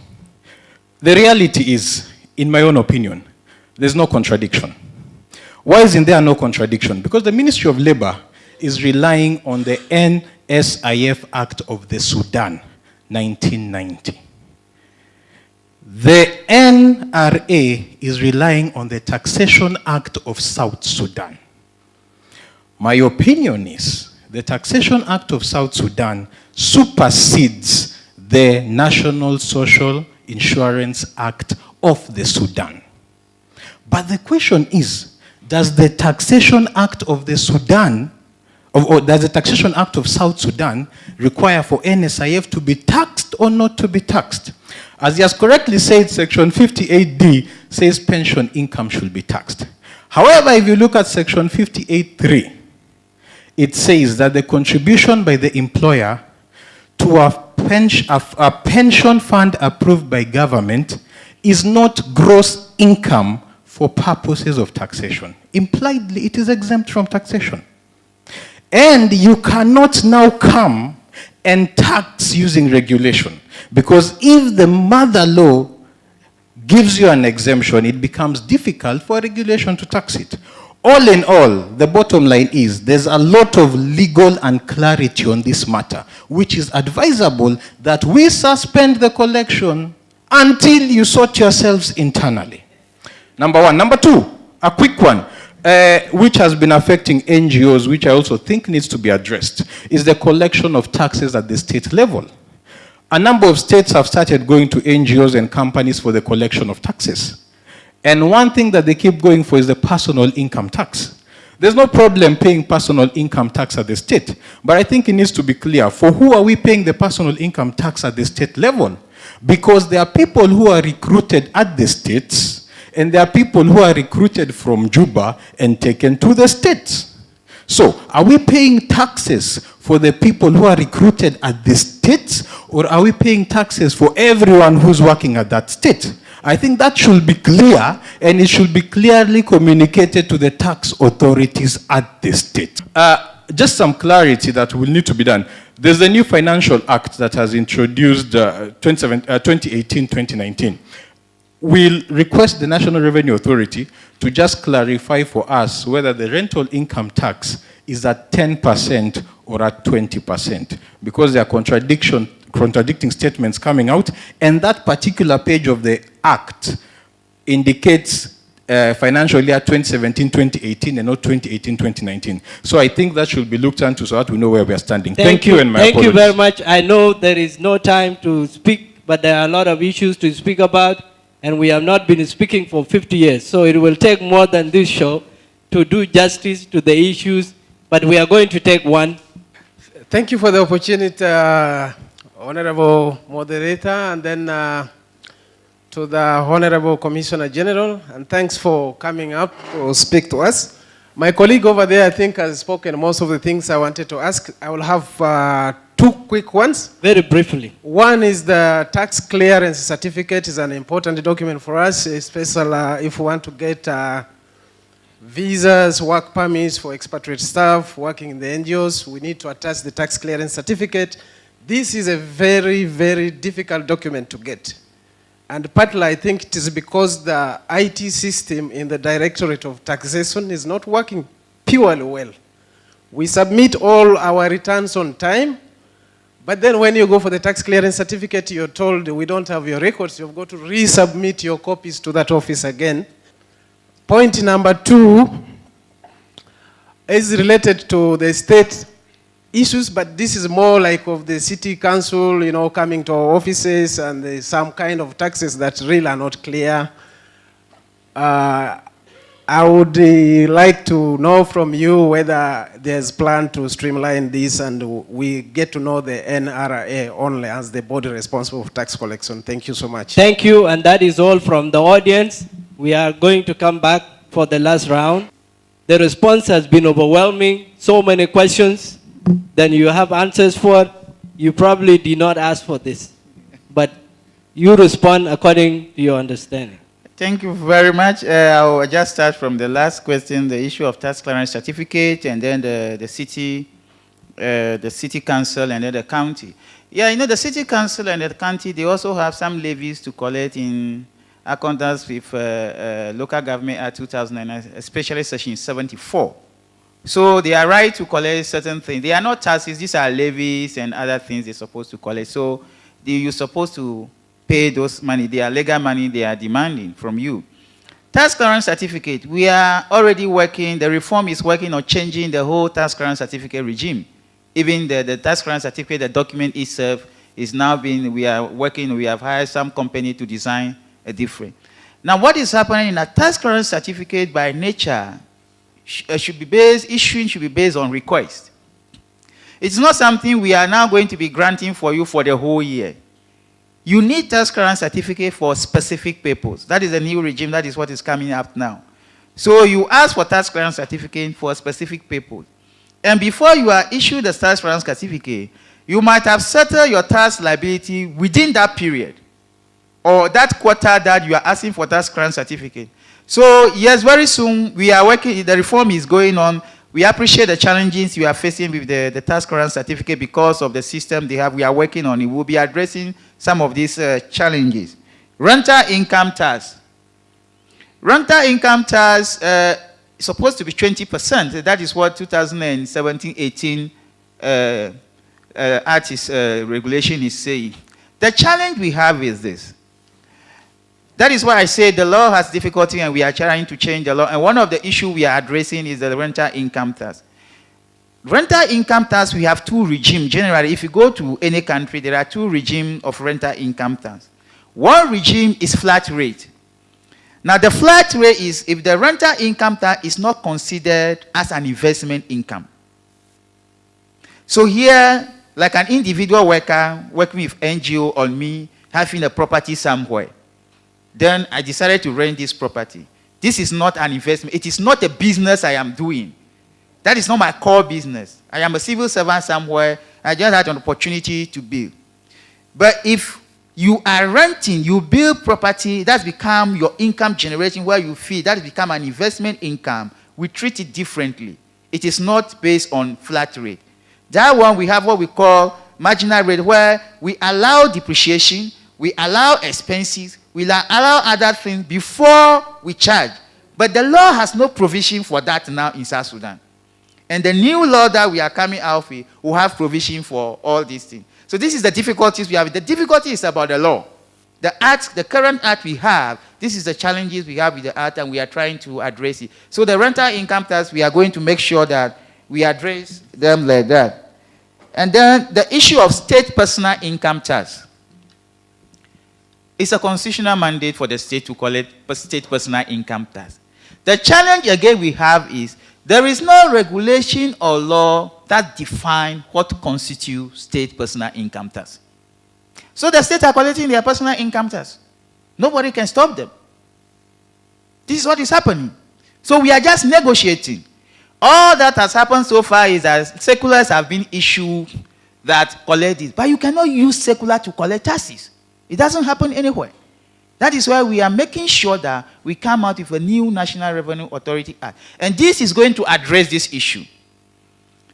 The reality is, in my own opinion, there's no contradiction. Why isn't there no contradiction? Because the Ministry of Labor is relying on the NSIF Act of the Sudan, 1990. The NRA is relying on the Taxation Act of South Sudan. My opinion is the Taxation Act of South Sudan supersedes the National Social Insurance Act of the Sudan. But the question is, does the Taxation Act of the Sudan, or does the Taxation Act of South Sudan require for NSIF to be taxed or not to be taxed? As he has correctly said, Section 58D says pension income should be taxed. However, if you look at Section 58.3, it says that the contribution by the employer to a pension fund approved by government is not gross income for purposes of taxation. Impliedly, it is exempt from taxation. And you cannot now come and tax using regulation. Because if the mother law gives you an exemption, it becomes difficult for regulation to tax it. All in all, the bottom line is there's a lot of legal unclarity on this matter, which is advisable that we suspend the collection until you sort yourselves internally. Number one. Number two, a quick one, which has been affecting NGOs, which I also think needs to be addressed, is the collection of taxes at the state level. A number of states have started going to NGOs and companies for the collection of taxes. And one thing that they keep going for is the personal income tax. There's no problem paying personal income tax at the state, but I think it needs to be clear, for who are we paying the personal income tax at the state level? Because there are people who are recruited at the states, and there are people who are recruited from Juba and taken to the states. So, are we paying taxes for the people who are recruited at the states, or are we paying taxes for everyone who's working at that state? I think that should be clear, and it should be clearly communicated to the tax authorities at the state. Just some clarity that will need to be done. There's a new financial act that has introduced 2018-2019. we'll request the National Revenue Authority to just clarify for us whether the rental income tax is at 10% or at 20%, because there are contradicting statements coming out, and that particular page of the Act indicates financial year 2017-2018 and not 2018-2019. So I think that should be looked into so that we know where we are standing. Thank you, and my Thank apologies. you very much. I know there is no time to speak, but there are a lot of issues to speak about, and we have not been speaking for 50 years. So it will take more than this show to do justice to the issues, but we are going to take one. Thank you for the opportunity, Honorable Moderator, and then to the Honorable Commissioner General, and thanks for coming up to speak to us. My colleague over there, I think, has spoken most of the things I wanted to ask. I will have two quick ones. Very briefly. One is the tax clearance certificate is an important document for us, especially if we want to get visas, work permits for expatriate staff working in the NGOs. We need to attach the tax clearance certificate. This is a very, very difficult document to get. And partly, I think it is because the IT system in the Directorate of Taxation is not working purely well. We submit all our returns on time, but then when you go for the tax clearance certificate, you're told we don't have your records. You've got to resubmit your copies to that office again. Point number two is related to the state issues, but this is more like of the city council, you know, coming to our offices, and there's some kind of taxes that really are not clear. I would like to know from you whether there's plan to streamline this and we get to know the NRA only as the body responsible for tax collection. Thank you so much. Thank you, and that is all from the audience. We are going to come back for the last round. The response has been overwhelming, so many questions. Then you have answers for. You probably did not ask for this, but you respond according to your understanding. Thank you very much. I'll just start from the last question, the issue of tax clearance certificate, and then the city council, and then the county. Yeah, you know, the city council and the county, they also have some levies to collect in accordance with Local Government Act 2009, especially Section 74. So they are right to collect certain things. They are not taxes, these are levies and other things they're supposed to collect. So you're supposed to pay those money. They are legal money they are demanding from you. Tax clearance certificate, we are already working, the reform is working on changing the whole tax clearance certificate regime. Even the tax clearance certificate, the document itself is now being, we are working, we have hired some company to design a different. Now what is happening in a tax clearance certificate by nature issuing should be based on request. It's not something we are now going to be granting for you for the whole year. You need tax clearance certificate for specific purpose. That is the new regime, that is what is coming up now. So you ask for tax clearance certificate for a specific purpose. And before you are issued the tax clearance certificate, you might have settled your tax liability within that period, or that quarter that you are asking for tax clearance certificate. So yes, very soon we are working, the reform is going on. We appreciate the challenges you are facing with the tax clearance certificate because of the system they have. We are working on it. We'll be addressing some of these challenges. Rental income tax. Rental income tax is supposed to be 20%. That is what 2017-18 artist regulation is saying. The challenge we have is this. That is why I say the law has difficulty and we are trying to change the law. And one of the issues we are addressing is the rental income tax. Rental income tax, we have two regimes. Generally, if you go to any country, there are two regimes of rental income tax. One regime is flat rate. Now, the flat rate is if the rental income tax is not considered as an investment income. So here, like an individual worker working with NGO or me, having a property somewhere, then I decided to rent this property. This is not an investment. It is not a business I am doing. That is not my core business. I am a civil servant somewhere. I just had an opportunity to build. But if you are renting, you build property, that's become your income generating where you feel that has become an investment income. We treat it differently. It is not based on flat rate. That one, we have what we call marginal rate, where we allow depreciation, we allow expenses, we'll allow other things before we charge. But the law has no provision for that now in South Sudan. And the new law that we are coming out with will have provision for all these things. So this is the difficulties we have. The difficulty is about the law. The act, the current act we have, this is the challenges we have with the act, and we are trying to address it. So the rental income tax, we are going to make sure that we address them like that. And then the issue of state personal income tax. It's a constitutional mandate for the state to collect state personal income tax. The challenge again we have is there is no regulation or law that defines what constitutes state personal income tax. So the states are collecting their personal income tax. Nobody can stop them. This is what is happening. So we are just negotiating. All that has happened so far is that circulars have been issued that collect this. But you cannot use circular to collect taxes. It doesn't happen anywhere. That is why we are making sure that we come out with a new National Revenue Authority Act. And this is going to address this issue.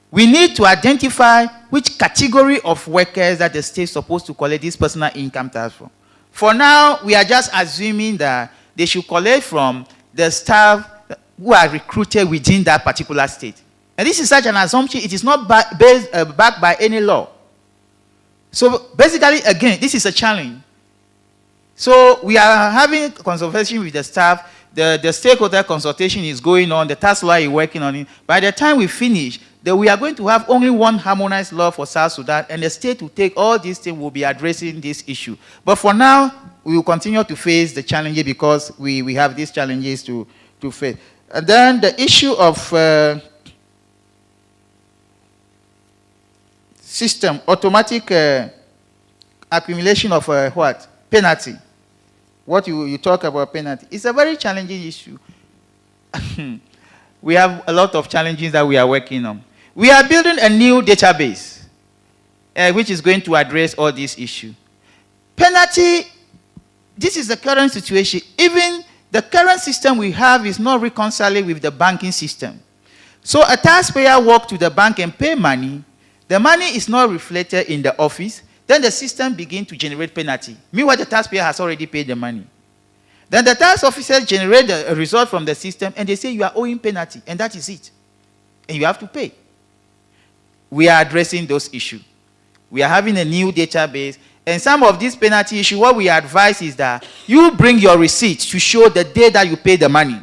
We need to identify which category of workers that the state is supposed to collect this personal income tax from. For now, we are just assuming that they should collect from the staff who are recruited within that particular state. And this is such an assumption. It is not backed by any law. So basically, again, this is a challenge. So we are having consultation with the staff. The stakeholder consultation is going on. The task law is working on it. By the time we finish, we are going to have only one harmonized law for South Sudan, and the state will take all these things, will be addressing this issue. But for now, we will continue to face the challenges because we have these challenges to face. And then the issue of system, automatic accumulation of what? Penalty. What you talk about penalty. It's a very challenging issue. We have a lot of challenges that we are working on. We are building a new database which is going to address all these issues. Penalty, this is the current situation. Even the current system we have is not reconciling with the banking system. So a taxpayer walks to the bank and pay money. The money is not reflected in the office. Then the system begins to generate penalty. Meanwhile, the taxpayer has already paid the money. Then the tax officer generates a result from the system, and they say you are owing penalty, and that is it. And you have to pay. We are addressing those issues. We are having a new database, and some of these penalty issues, what we advise is that you bring your receipt to show the day that you pay the money,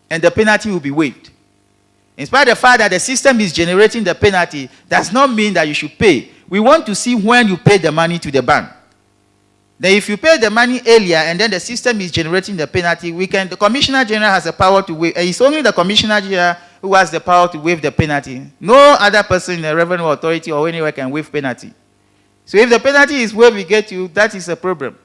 and the penalty will be waived. In spite of the fact that the system is generating the penalty, does not mean that you should pay. We want to see when you pay the money to the bank. Then if you pay the money earlier and then the system is generating the penalty, the Commissioner General has the power to waive. It's only the Commissioner General who has the power to waive the penalty. No other person in the Revenue Authority or anywhere can waive penalty. So if the penalty is where we get you, that is a problem.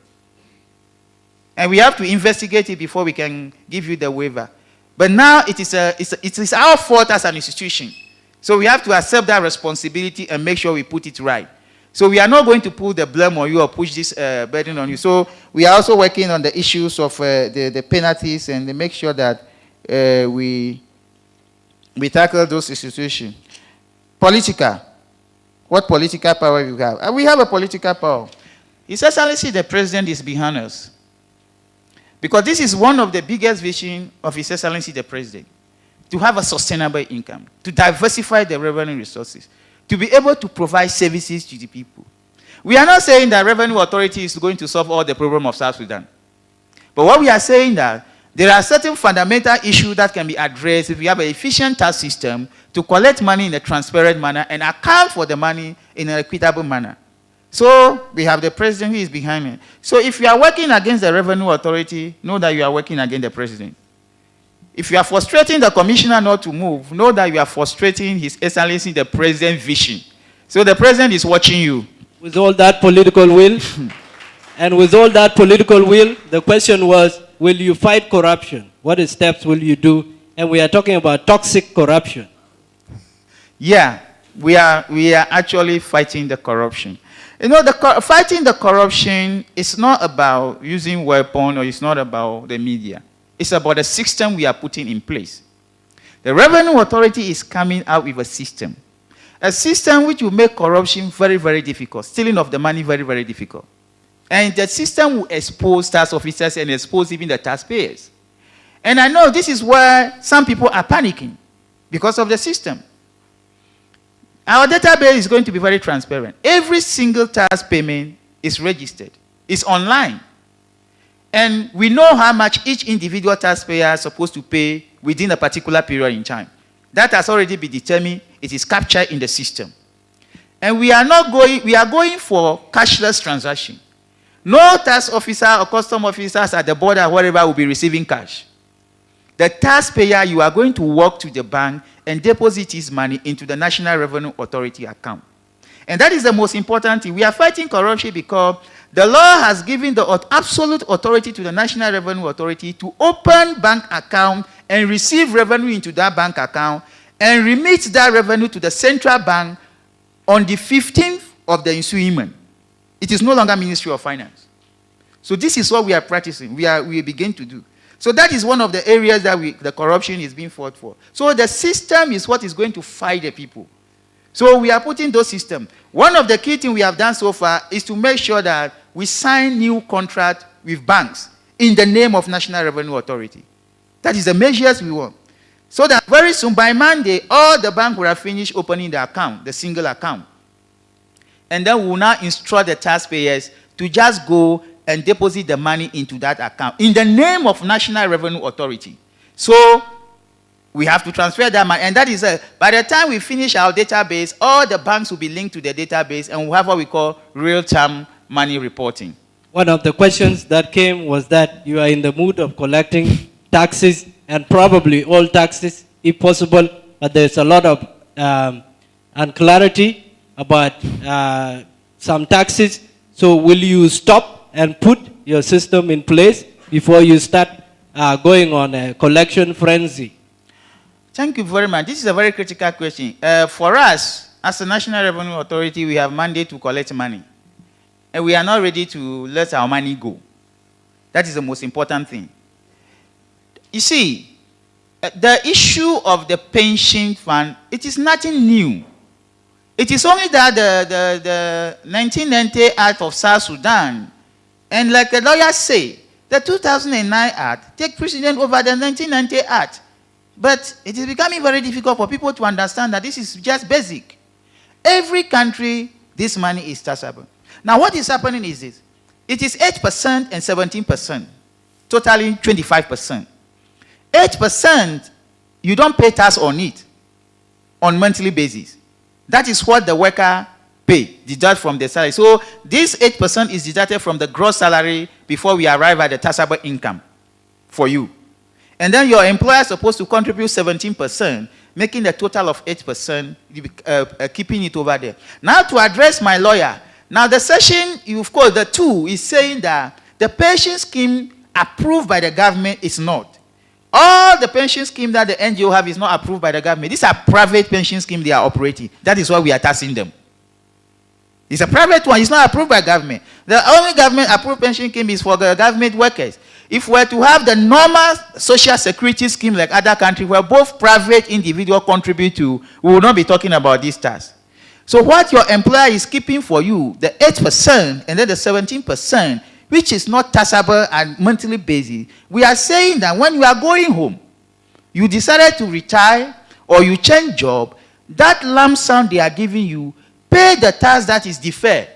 And we have to investigate it before we can give you the waiver. But now it is our fault as an institution. So we have to accept that responsibility and make sure we put it right. So we are not going to put the blame on you or push this burden on you. So we are also working on the issues of the penalties and to make sure that we tackle those institutions. Political. What political power we have? We have a political power. His Excellency the President is behind us. Because this is one of the biggest visions of His Excellency the President. To have a sustainable income, to diversify the revenue resources, to be able to provide services to the people. We are not saying that Revenue Authority is going to solve all the problems of South Sudan. But what we are saying that there are certain fundamental issues that can be addressed if we have an efficient tax system to collect money in a transparent manner and account for the money in an equitable manner. So we have the President who is behind it. So if you are working against the Revenue Authority, know that you are working against the President. If you are frustrating the Commissioner not to move, know that you are frustrating His Excellency the President's vision. So the President is watching you. With all that political will, and with all that political will, the question was, will you fight corruption? What steps will you do? And we are talking about toxic corruption. Yeah, we are actually fighting the corruption. You know, fighting the corruption is not about using weapons or it's not about the media. It's about the system we are putting in place. The Revenue Authority is coming out with a system which will make corruption very, very difficult. Stealing of the money very, very difficult. And the system will expose tax officers and expose even the taxpayers. And I know this is where some people are panicking because of the system. Our database is going to be very transparent. Every single tax payment is registered. It's online. And we know how much each individual taxpayer is supposed to pay within a particular period in time. That has already been determined. It is captured in the system. And we are going for cashless transaction. No tax officer or custom officers at the border or wherever will be receiving cash. The taxpayer, you are going to walk to the bank and deposit his money into the National Revenue Authority account. And that is the most important thing. We are fighting corruption because the law has given the absolute authority to the National Revenue Authority to open bank account and receive revenue into that bank account and remit that revenue to the central bank on the 15th of the ensuing month. It is no longer Ministry of Finance. So this is what we are practicing. We begin to do. So that is one of the areas that the corruption is being fought for. So the system is what is going to fight the people. So we are putting those systems. One of the key things we have done so far is to make sure that we sign new contracts with banks in the name of National Revenue Authority. That is the measures we want. So that very soon, by Monday, all the banks will have finished opening the account, the single account. And then we will now instruct the taxpayers to just go and deposit the money into that account in the name of National Revenue Authority. So we have to transfer that money. And that is, by the time we finish our database, all the banks will be linked to the database and we'll have what we call real-time money reporting. One of the questions that came was that you are in the mood of collecting taxes and probably all taxes if possible, but there's a lot of unclarity about some taxes. So will you stop and put your system in place before you start going on a collection frenzy? Thank you very much. This is a very critical question. For us, as the National Revenue Authority, we have mandate to collect money. And we are not ready to let our money go. That is the most important thing. You see, the issue of the pension fund, it is nothing new. It is only that the 1990 Act of South Sudan, and like the lawyers say, the 2009 Act take precedence over the 1990 Act. But it is becoming very difficult for people to understand that this is just basic. Every country, this money is taxable. Now what is happening is this. It is 8% and 17%, totaling 25%. 8%, you don't pay tax on it on monthly basis. That is what the worker pay, deduct from the salary. So this 8% is deducted from the gross salary before we arrive at the taxable income for you. And then your employer is supposed to contribute 17%, making a total of 8%, keeping it over there. Now to address my lawyer, now the section, of course, the 2 is saying that the pension scheme approved by the government is not. All the pension scheme that the NGO have is not approved by the government. These are private pension schemes they are operating. That is why we are taxing them. It's a private one. It's not approved by government. The only government-approved pension scheme is for the government workers. If we were to have the normal social security scheme like other countries where both private individuals contribute to, we will not be talking about this tax. So what your employer is keeping for you, the 8% and then the 17%, which is not taxable on a monthly basis, we are saying that when you are going home, you decided to retire or you change job, that lump sum they are giving you, pay the tax that is deferred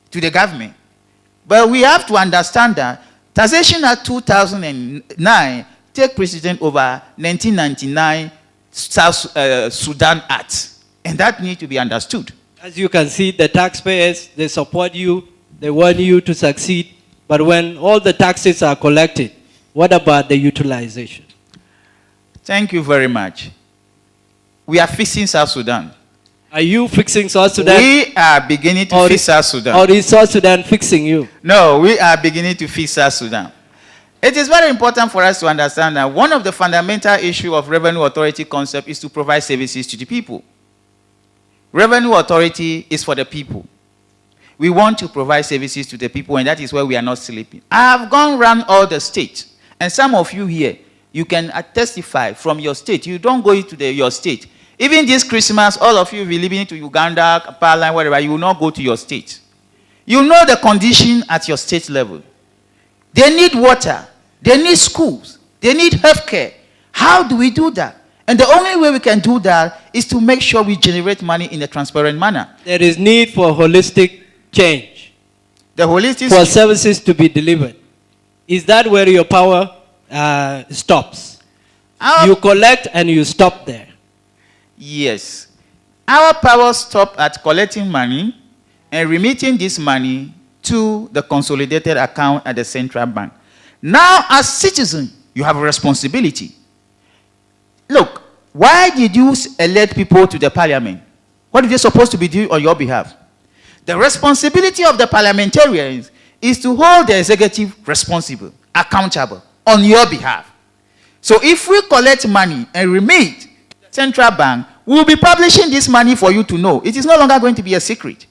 to the government. But we have to understand that Taxation Act 2009 take precedence over 1999 South Sudan Act. And that needs to be understood. As you can see, the taxpayers, they support you, they want you to succeed. But when all the taxes are collected, what about the utilization? Thank you very much. We are fixing South Sudan. Are you fixing South Sudan? We are beginning to fix South Sudan. Or is South Sudan fixing you? No, we are beginning to fix South Sudan. It is very important for us to understand that one of the fundamental issues of Revenue Authority concept is to provide services to the people. Revenue Authority is for the people. We want to provide services to the people, and that is where we are not sleeping. I have gone around all the states, and some of you here, you can testify from your state. You don't go into your state. Even this Christmas, all of you will be living to Uganda, Kampala, wherever, you will not go to your state. You know the condition at your state level. They need water. They need schools. They need healthcare. How do we do that? And the only way we can do that is to make sure we generate money in a transparent manner. There is need for holistic change. The holistic for services to be delivered. Is that where your power stops? You collect and you stop there. Yes. Our power stops at collecting money and remitting this money to the consolidated account at the central bank. Now, as citizens, you have a responsibility. Look, why did you elect people to the parliament? What are they supposed to be doing on your behalf? The responsibility of the parliamentarians is to hold the executive responsible, accountable on your behalf. So if we collect money and remit to the central bank, we will be publishing this money for you to know. It is no longer going to be a secret.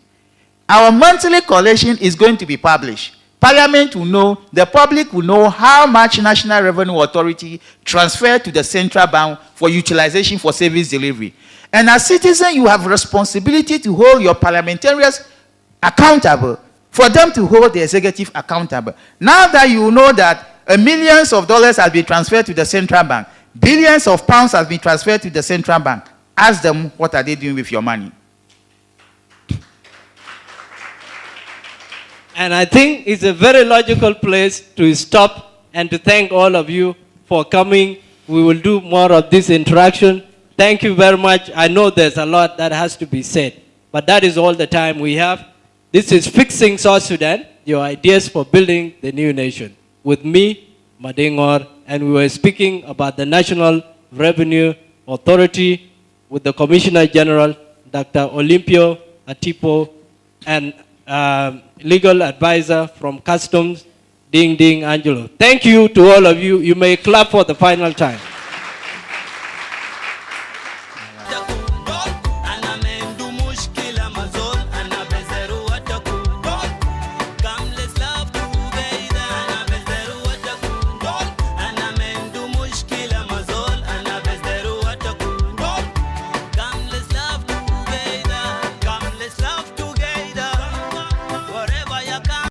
Our monthly collection is going to be published. Parliament will know, the public will know how much National Revenue Authority transferred to the central bank for utilization for service delivery. And as citizens, you have responsibility to hold your parliamentarians accountable, for them to hold the executive accountable. Now that you know that millions of dollars have been transferred to the central bank, billions of pounds have been transferred to the central bank, ask them what are they doing with your money. And I think it's a very logical place to stop and to thank all of you for coming. We will do more of this interaction. Thank you very much. I know there's a lot that has to be said, but that is all the time we have. This is Fixing South Sudan, your ideas for building the new nation. With me, Madingor, and we were speaking about the National Revenue Authority with the Commissioner General, Dr. Olympio Attipoe, and legal advisor from Customs, Ding Ding Angelo. Thank you to all of you. You may clap for the final time.